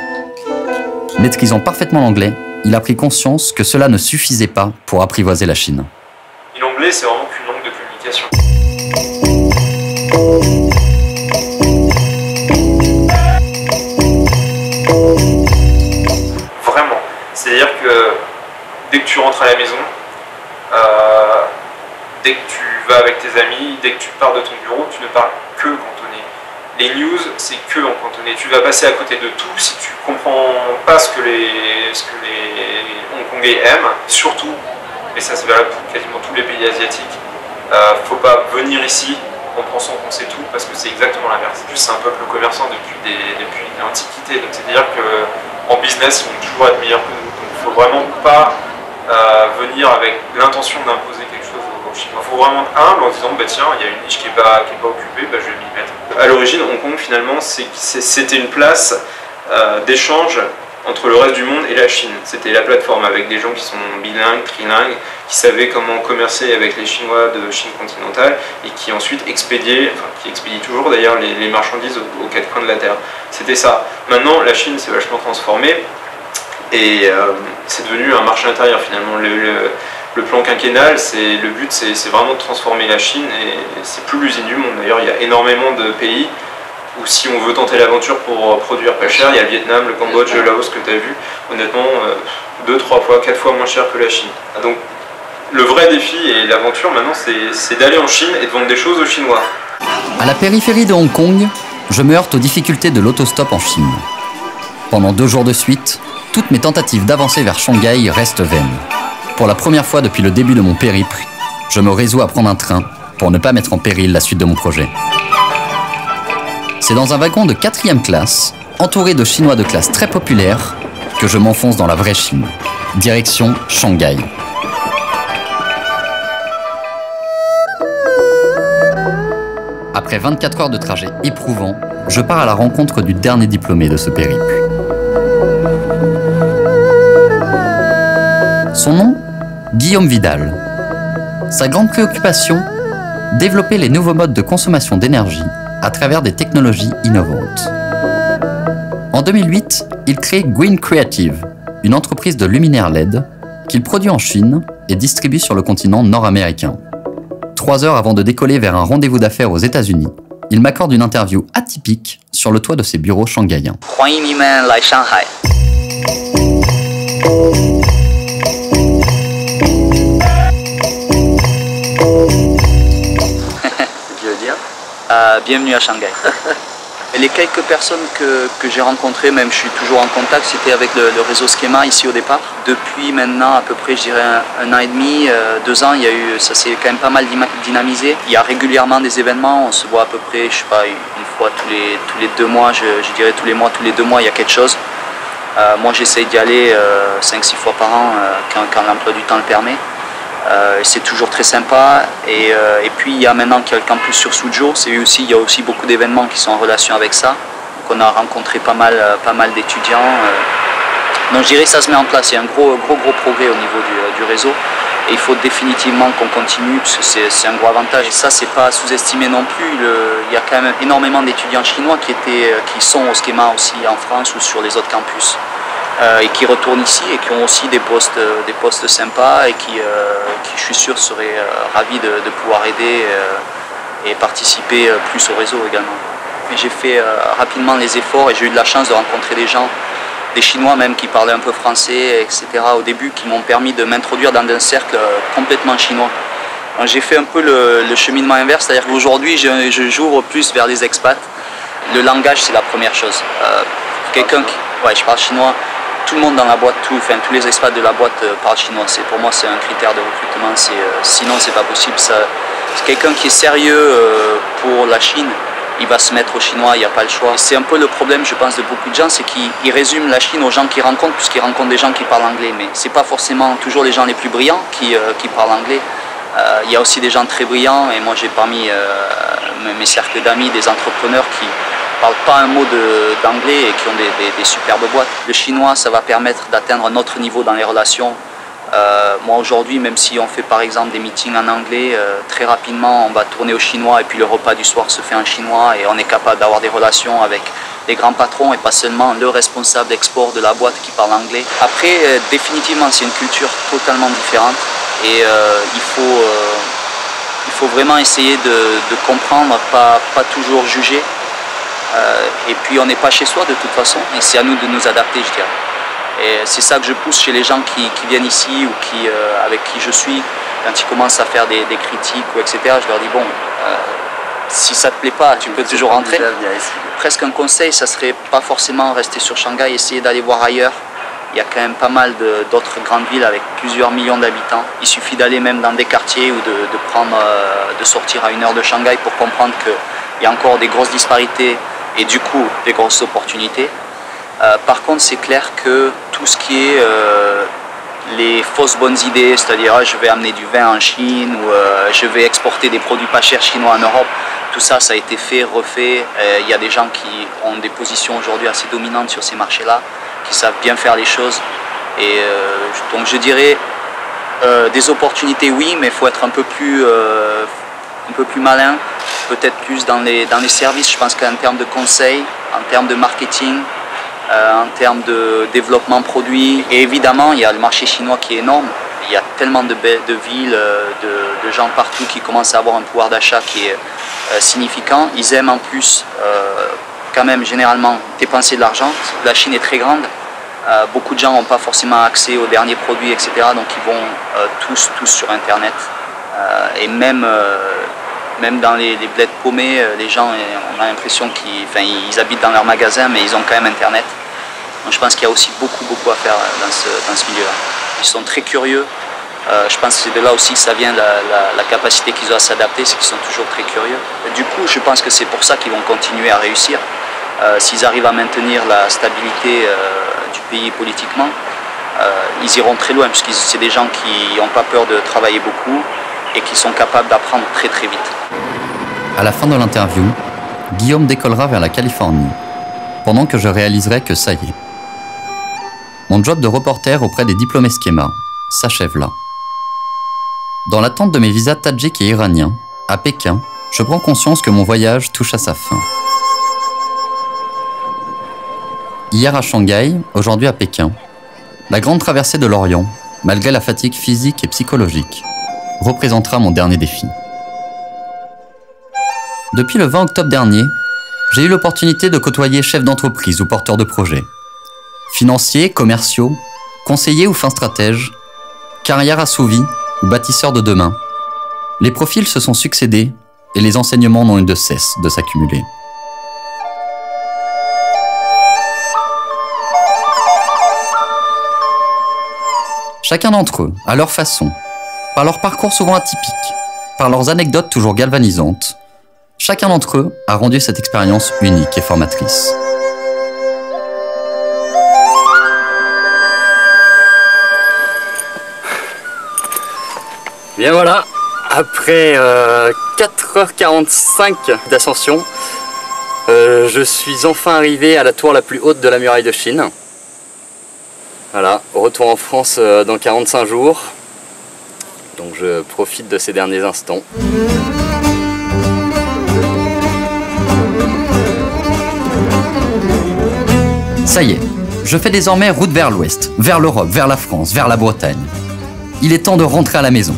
Maîtrisant parfaitement l'anglais, il a pris conscience que cela ne suffisait pas pour apprivoiser la Chine. L'anglais, c'est vraiment qu'une langue de communication. Vraiment. C'est-à-dire que dès que tu rentres à la maison, dès que tu vas avec tes amis, dès que tu pars de ton bureau, tu ne parles que cantonais. Les news, c'est que en cantonais. Tu vas passer à côté de tout si tu comprends pas ce que les Hongkongais aiment. Surtout, et ça c'est valable pour quasiment tous les pays asiatiques, faut pas venir ici en pensant qu'on sait tout, parce que c'est exactement l'inverse. En plus, c'est un peuple commerçant depuis l'Antiquité, donc c'est-à-dire qu'en business, ils vont toujours être meilleurs que nous. Donc il ne faut vraiment pas venir avec l'intention d'imposer quelque chose aux Chinois. Il faut vraiment être humble en disant, bah tiens, il y a une niche qui n'est pas occupée, bah, je vais m'y mettre. À l'origine, Hong Kong, finalement, c'était une place d'échange entre le reste du monde et la Chine. C'était la plateforme avec des gens qui sont bilingues, trilingues, qui savaient comment commercer avec les Chinois de Chine continentale et qui ensuite expédiaient, enfin qui expédient toujours d'ailleurs les marchandises aux quatre coins de la Terre. C'était ça. Maintenant, la Chine s'est vachement transformée et c'est devenu un marché intérieur finalement. Le plan quinquennal, le but c'est vraiment de transformer la Chine et c'est plus l'usine du monde. D'ailleurs, il y a énormément de pays où si on veut tenter l'aventure pour produire pas cher, il y a le Vietnam, le Cambodge, le Laos que tu as vu, honnêtement 2, 3 fois, 4 fois moins cher que la Chine. Donc le vrai défi et l'aventure maintenant, c'est d'aller en Chine et de vendre des choses aux Chinois. À la périphérie de Hong Kong, je me heurte aux difficultés de l'autostop en Chine. Pendant 2 jours de suite, toutes mes tentatives d'avancer vers Shanghai restent vaines. Pour la première fois depuis le début de mon périple, je me résous à prendre un train pour ne pas mettre en péril la suite de mon projet. C'est dans un wagon de 4e classe, entouré de Chinois de classe très populaire, que je m'enfonce dans la vraie Chine. Direction Shanghai. Après 24 heures de trajet éprouvant, je pars à la rencontre du dernier diplômé de ce périple. Son nom ? Guillaume Vidal. Sa grande préoccupation ? Développer les nouveaux modes de consommation d'énergie à travers des technologies innovantes. En 2008, il crée Green Creative, une entreprise de luminaires LED qu'il produit en Chine et distribue sur le continent nord-américain. 3 heures avant de décoller vers un rendez-vous d'affaires aux États-Unis, il m'accorde une interview atypique sur le toit de ses bureaux shanghaïens. Bienvenue à Shanghai. Les quelques personnes que j'ai rencontrées, même je suis toujours en contact, c'était avec le réseau Schema ici au départ. Depuis maintenant à peu près, je dirais un an et demi, 2 ans, ça s'est quand même pas mal dynamisé. Il y a régulièrement des événements, on se voit à peu près, je sais pas, une fois tous les 2 mois, je dirais tous les 2 mois il y a quelque chose. Moi j'essaye d'y aller 5-6 fois par an quand l'emploi du temps le permet. C'est toujours très sympa et puis il y a maintenant qu'il y a le campus sur Suzhou, il y a aussi beaucoup d'événements qui sont en relation avec ça. Donc on a rencontré pas mal d'étudiants. Donc je dirais que ça se met en place, il y a un gros progrès au niveau du réseau et il faut définitivement qu'on continue parce que c'est un gros avantage et ça c'est pas sous-estimé non plus. Il y a quand même énormément d'étudiants chinois qui sont au Schema aussi en France ou sur les autres campus. Et qui retournent ici et qui ont aussi des postes sympas et qui je suis sûr seraient ravis de pouvoir aider et participer plus au réseau également. J'ai fait rapidement les efforts et j'ai eu de la chance de rencontrer des gens, des Chinois même qui parlaient un peu français, etc. au début, qui m'ont permis de m'introduire dans un cercle complètement chinois. J'ai fait un peu le cheminement inverse, c'est-à-dire qu'aujourd'hui je j'ouvre plus vers les expats. Le langage c'est la première chose. Je parle chinois. Tout le monde dans la boîte, tous les expats de la boîte parlent chinois. Pour moi, c'est un critère de recrutement. Sinon, c'est pas possible. C'est quelqu'un qui est sérieux pour la Chine. Il va se mettre au chinois, il n'y a pas le choix. C'est un peu le problème, je pense, de beaucoup de gens, c'est qu'ils résument la Chine aux gens qu'ils rencontrent, puisqu'ils rencontrent des gens qui parlent anglais. Mais c'est pas forcément toujours les gens les plus brillants qui parlent anglais. Il y a aussi des gens très brillants et moi j'ai parmi mes cercles d'amis des entrepreneurs qui ne parlent pas un mot d'anglais et qui ont des superbes boîtes. Le chinois, ça va permettre d'atteindre un autre niveau dans les relations. Moi aujourd'hui, même si on fait par exemple des meetings en anglais, très rapidement on va tourner au chinois et puis le repas du soir se fait en chinois et on est capable d'avoir des relations avec les grands patrons et pas seulement le responsable export de la boîte qui parle anglais. Après, définitivement, c'est une culture totalement différente et il faut vraiment essayer de comprendre, pas toujours juger. Et puis on n'est pas chez soi de toute façon et c'est à nous de nous adapter, je dirais. Et c'est ça que je pousse chez les gens qui viennent ici ou avec qui je suis, quand ils commencent à faire des critiques ou etc. Je leur dis bon, si ça te plaît pas, tu peux toujours rentrer. Presque un conseil, ça serait pas forcément rester sur Shanghai, essayer d'aller voir ailleurs. Il y a quand même pas mal d'autres grandes villes avec plusieurs millions d'habitants. Il suffit d'aller même dans des quartiers ou de sortir à 1 heure de Shanghai pour comprendre qu'il y a encore des grosses disparités et du coup des grosses opportunités. Par contre, c'est clair que tout ce qui est les fausses bonnes idées, c'est-à-dire je vais amener du vin en Chine ou je vais exporter des produits pas chers chinois en Europe, tout ça, ça a été fait, refait. Il y a des gens qui ont des positions aujourd'hui assez dominantes sur ces marchés-là, qui savent bien faire les choses. Et donc je dirais des opportunités, oui, mais il faut être un peu plus malin, peut-être plus dans les services. Je pense qu'en termes de conseils, en termes de marketing, en termes de développement produit. Et évidemment, il y a le marché chinois qui est énorme. Il y a tellement de villes, de gens partout qui commencent à avoir un pouvoir d'achat qui est significant. Ils aiment en plus, quand même, généralement, dépenser de l'argent. La Chine est très grande. Beaucoup de gens n'ont pas forcément accès aux derniers produits, etc. Donc ils vont tous sur Internet. Et même dans les bleds paumés, les gens, on a l'impression qu'ils habitent dans leur magasin, mais ils ont quand même Internet. Donc je pense qu'il y a aussi beaucoup à faire dans ce milieu-là. Ils sont très curieux. Je pense que c'est de là aussi que ça vient, la capacité qu'ils ont à s'adapter, c'est qu'ils sont toujours très curieux. Et du coup, je pense que c'est pour ça qu'ils vont continuer à réussir. S'ils arrivent à maintenir la stabilité du pays politiquement, ils iront très loin, puisque c'est des gens qui n'ont pas peur de travailler beaucoup et qui sont capables d'apprendre très vite. À la fin de l'interview, Guillaume décollera vers la Californie, pendant que je réaliserai que ça y est. Mon job de reporter auprès des diplômés Schema s'achève là. Dans l'attente de mes visas tadjiks et iraniens, à Pékin, je prends conscience que mon voyage touche à sa fin. Hier à Shanghai, aujourd'hui à Pékin, la grande traversée de l'Orient, malgré la fatigue physique et psychologique, représentera mon dernier défi. Depuis le 20 octobre dernier, j'ai eu l'opportunité de côtoyer chefs d'entreprise ou porteurs de projets. Financiers, commerciaux, conseillers ou fins stratèges, carrières assouvies ou bâtisseurs de demain. Les profils se sont succédés et les enseignements n'ont eu de cesse de s'accumuler. Chacun d'entre eux, à leur façon, par leur parcours souvent atypique, par leurs anecdotes toujours galvanisantes, chacun d'entre eux a rendu cette expérience unique et formatrice. Bien voilà, après 4h45 d'ascension, je suis enfin arrivé à la tour la plus haute de la muraille de Chine. Voilà, retour en France dans 45 jours. Donc je profite de ces derniers instants. Ça y est, je fais désormais route vers l'ouest, vers l'Europe, vers la France, vers la Bretagne. Il est temps de rentrer à la maison.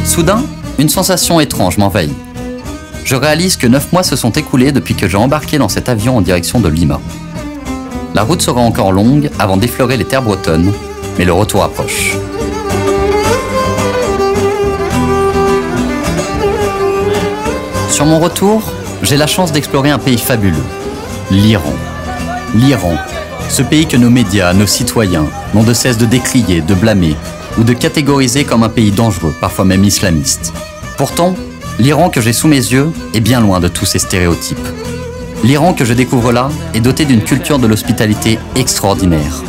Soudain, une sensation étrange m'envahit. Je réalise que 9 mois se sont écoulés depuis que j'ai embarqué dans cet avion en direction de Lima. La route sera encore longue avant d'effleurer les terres bretonnes, mais le retour approche. Sur mon retour, j'ai la chance d'explorer un pays fabuleux, l'Iran. L'Iran, ce pays que nos médias, nos citoyens n'ont de cesse de décrier, de blâmer ou de catégoriser comme un pays dangereux, parfois même islamiste. Pourtant, l'Iran que j'ai sous mes yeux est bien loin de tous ces stéréotypes. L'Iran que je découvre là est doté d'une culture de l'hospitalité extraordinaire.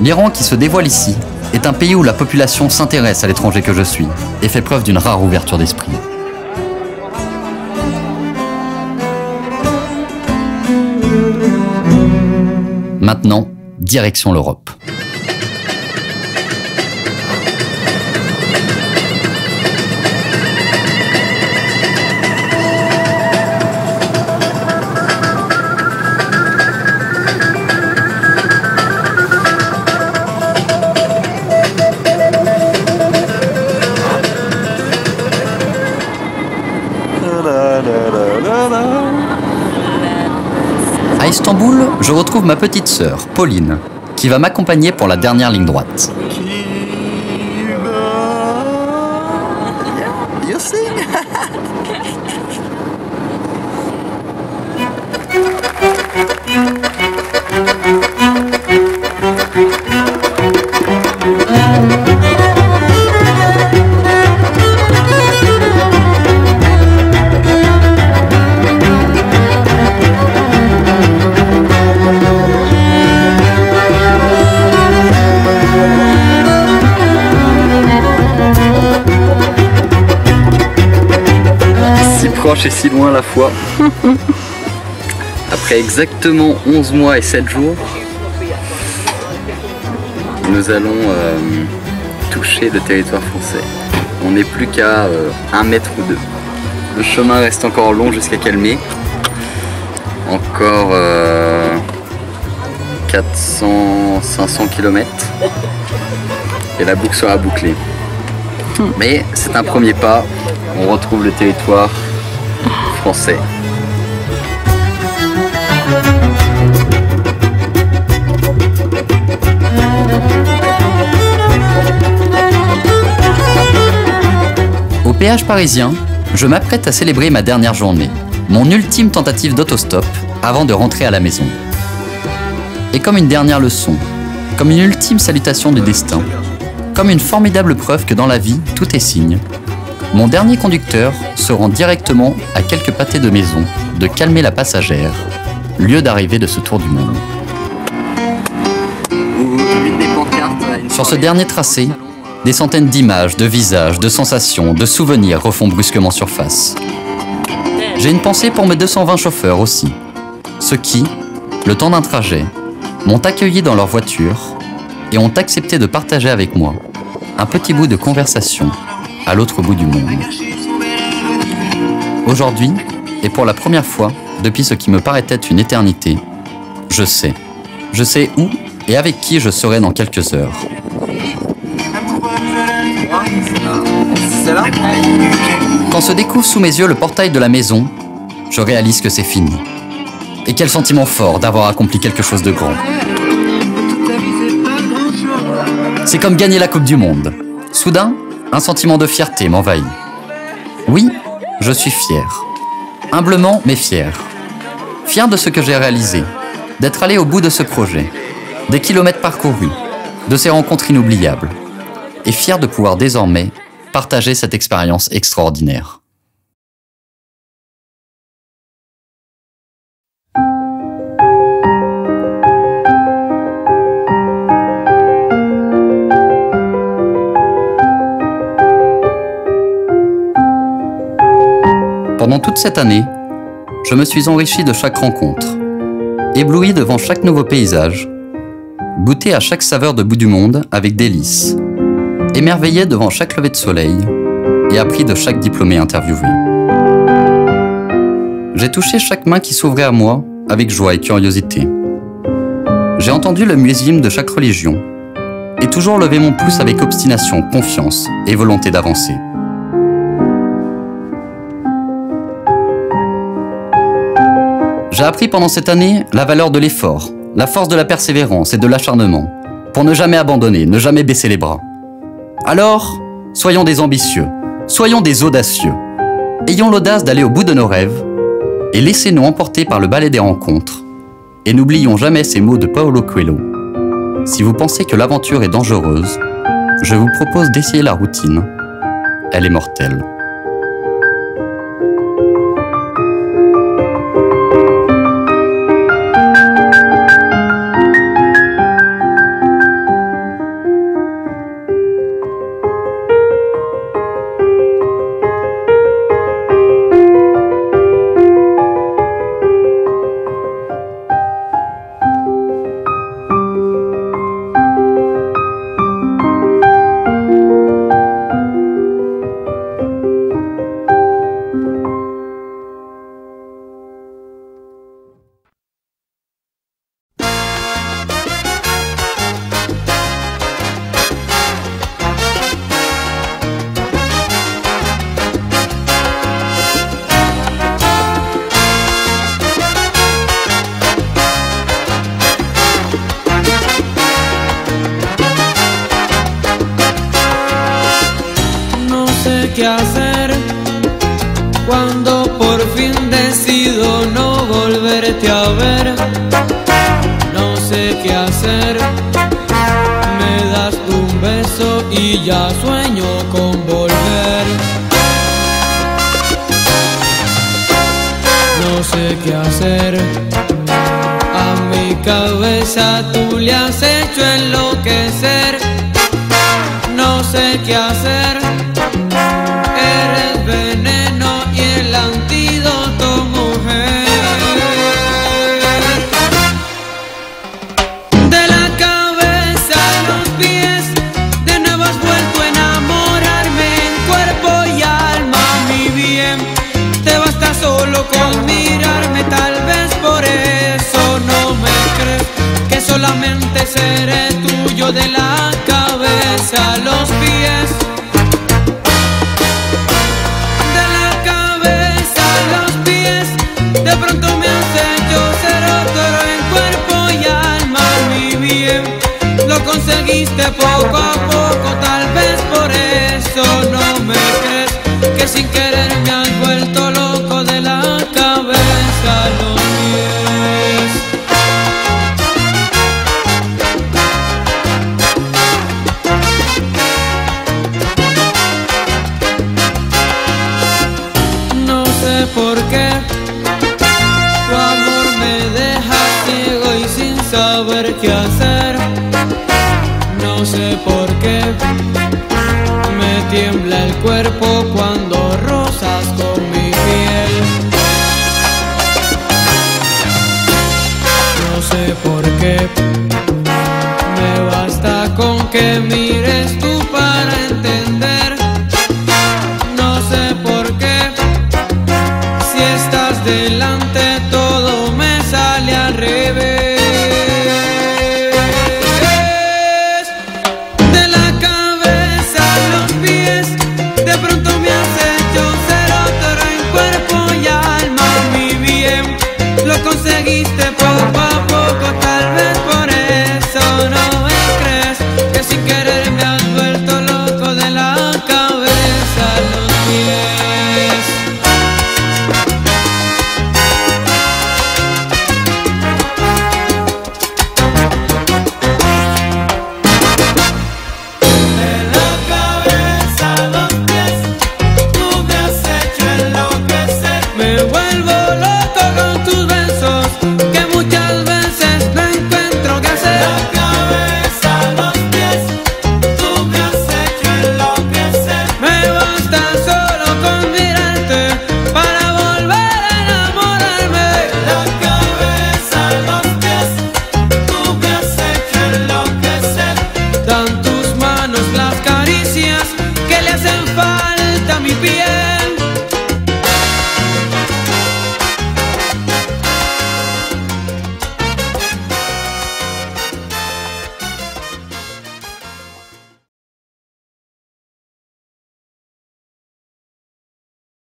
L'Iran qui se dévoile ici est un pays où la population s'intéresse à l'étranger que je suis et fait preuve d'une rare ouverture d'esprit. Maintenant, direction l'Europe. À Istanbul, je retrouve ma petite sœur, Pauline, qui va m'accompagner pour la dernière ligne droite. Et si loin à la fois. Après exactement 11 mois et 7 jours, nous allons toucher le territoire français. On n'est plus qu'à 1 mètre ou 2. Le chemin reste encore long jusqu'à Calmé. Encore 400-500 km. Et la boucle sera bouclée. Mais c'est un premier pas. On retrouve le territoire français. Au péage parisien, je m'apprête à célébrer ma dernière journée, mon ultime tentative d'autostop avant de rentrer à la maison. Et comme une dernière leçon, comme une ultime salutation du destin, comme une formidable preuve que dans la vie, tout est signe, mon dernier conducteur se rend directement à quelques pâtés de maison de Calmé la Passagère, lieu d'arrivée de ce tour du monde. Sur ce dernier tracé, des centaines d'images, de visages, de sensations, de souvenirs refont brusquement surface. J'ai une pensée pour mes 220 chauffeurs aussi, ceux qui, le temps d'un trajet, m'ont accueilli dans leur voiture et ont accepté de partager avec moi un petit bout de conversation à l'autre bout du monde. Aujourd'hui, et pour la première fois depuis ce qui me paraissait une éternité, je sais où et avec qui je serai dans quelques heures. Quand se découvre sous mes yeux le portail de la maison, je réalise que c'est fini. Et quel sentiment fort d'avoir accompli quelque chose de grand. C'est comme gagner la Coupe du Monde. Soudain, un sentiment de fierté m'envahit. Oui, je suis fier. Humblement, mais fier. Fier de ce que j'ai réalisé, d'être allé au bout de ce projet, des kilomètres parcourus, de ces rencontres inoubliables. Et fier de pouvoir désormais partager cette expérience extraordinaire. Pendant toute cette année, je me suis enrichi de chaque rencontre, ébloui devant chaque nouveau paysage, goûté à chaque saveur de bout du monde avec délice, émerveillé devant chaque lever de soleil et appris de chaque diplômé interviewé. J'ai touché chaque main qui s'ouvrait à moi avec joie et curiosité. J'ai entendu le muezzin de chaque religion et toujours levé mon pouce avec obstination, confiance et volonté d'avancer. J'ai appris pendant cette année la valeur de l'effort, la force de la persévérance et de l'acharnement, pour ne jamais abandonner, ne jamais baisser les bras. Alors, soyons des ambitieux, soyons des audacieux. Ayons l'audace d'aller au bout de nos rêves et laissez-nous emporter par le balai des rencontres. Et n'oublions jamais ces mots de Paulo Coelho. Si vous pensez que l'aventure est dangereuse, je vous propose d'essayer la routine. Elle est mortelle. no sé qué hacer. Me das un beso y ya sueño con volver. No sé qué hacer. A mi cabeza tú le has hecho enloquecer. No sé qué hacer. Eres veneno y el antídoto, mujer. De la cabeza a los pies, de nuevo has vuelto a enamorarme en cuerpo y alma, mi bien. Te basta solo con mirarme, tal vez por eso no me crees que solamente seré tuyo de la cabeza a los pies. De la cabeza a los pies, de pronto me has hecho ser otro en cuerpo y alma, mi bien. Lo conseguiste poco a poco, tal vez por eso no me crees que sin querer me has vuelto loco de la cabeza a los pies. No sé por qué tu amor me deja ciego y sin saber qué hacer. No sé por qué me tiembla el cuerpo cuando rozas con mi piel. No sé por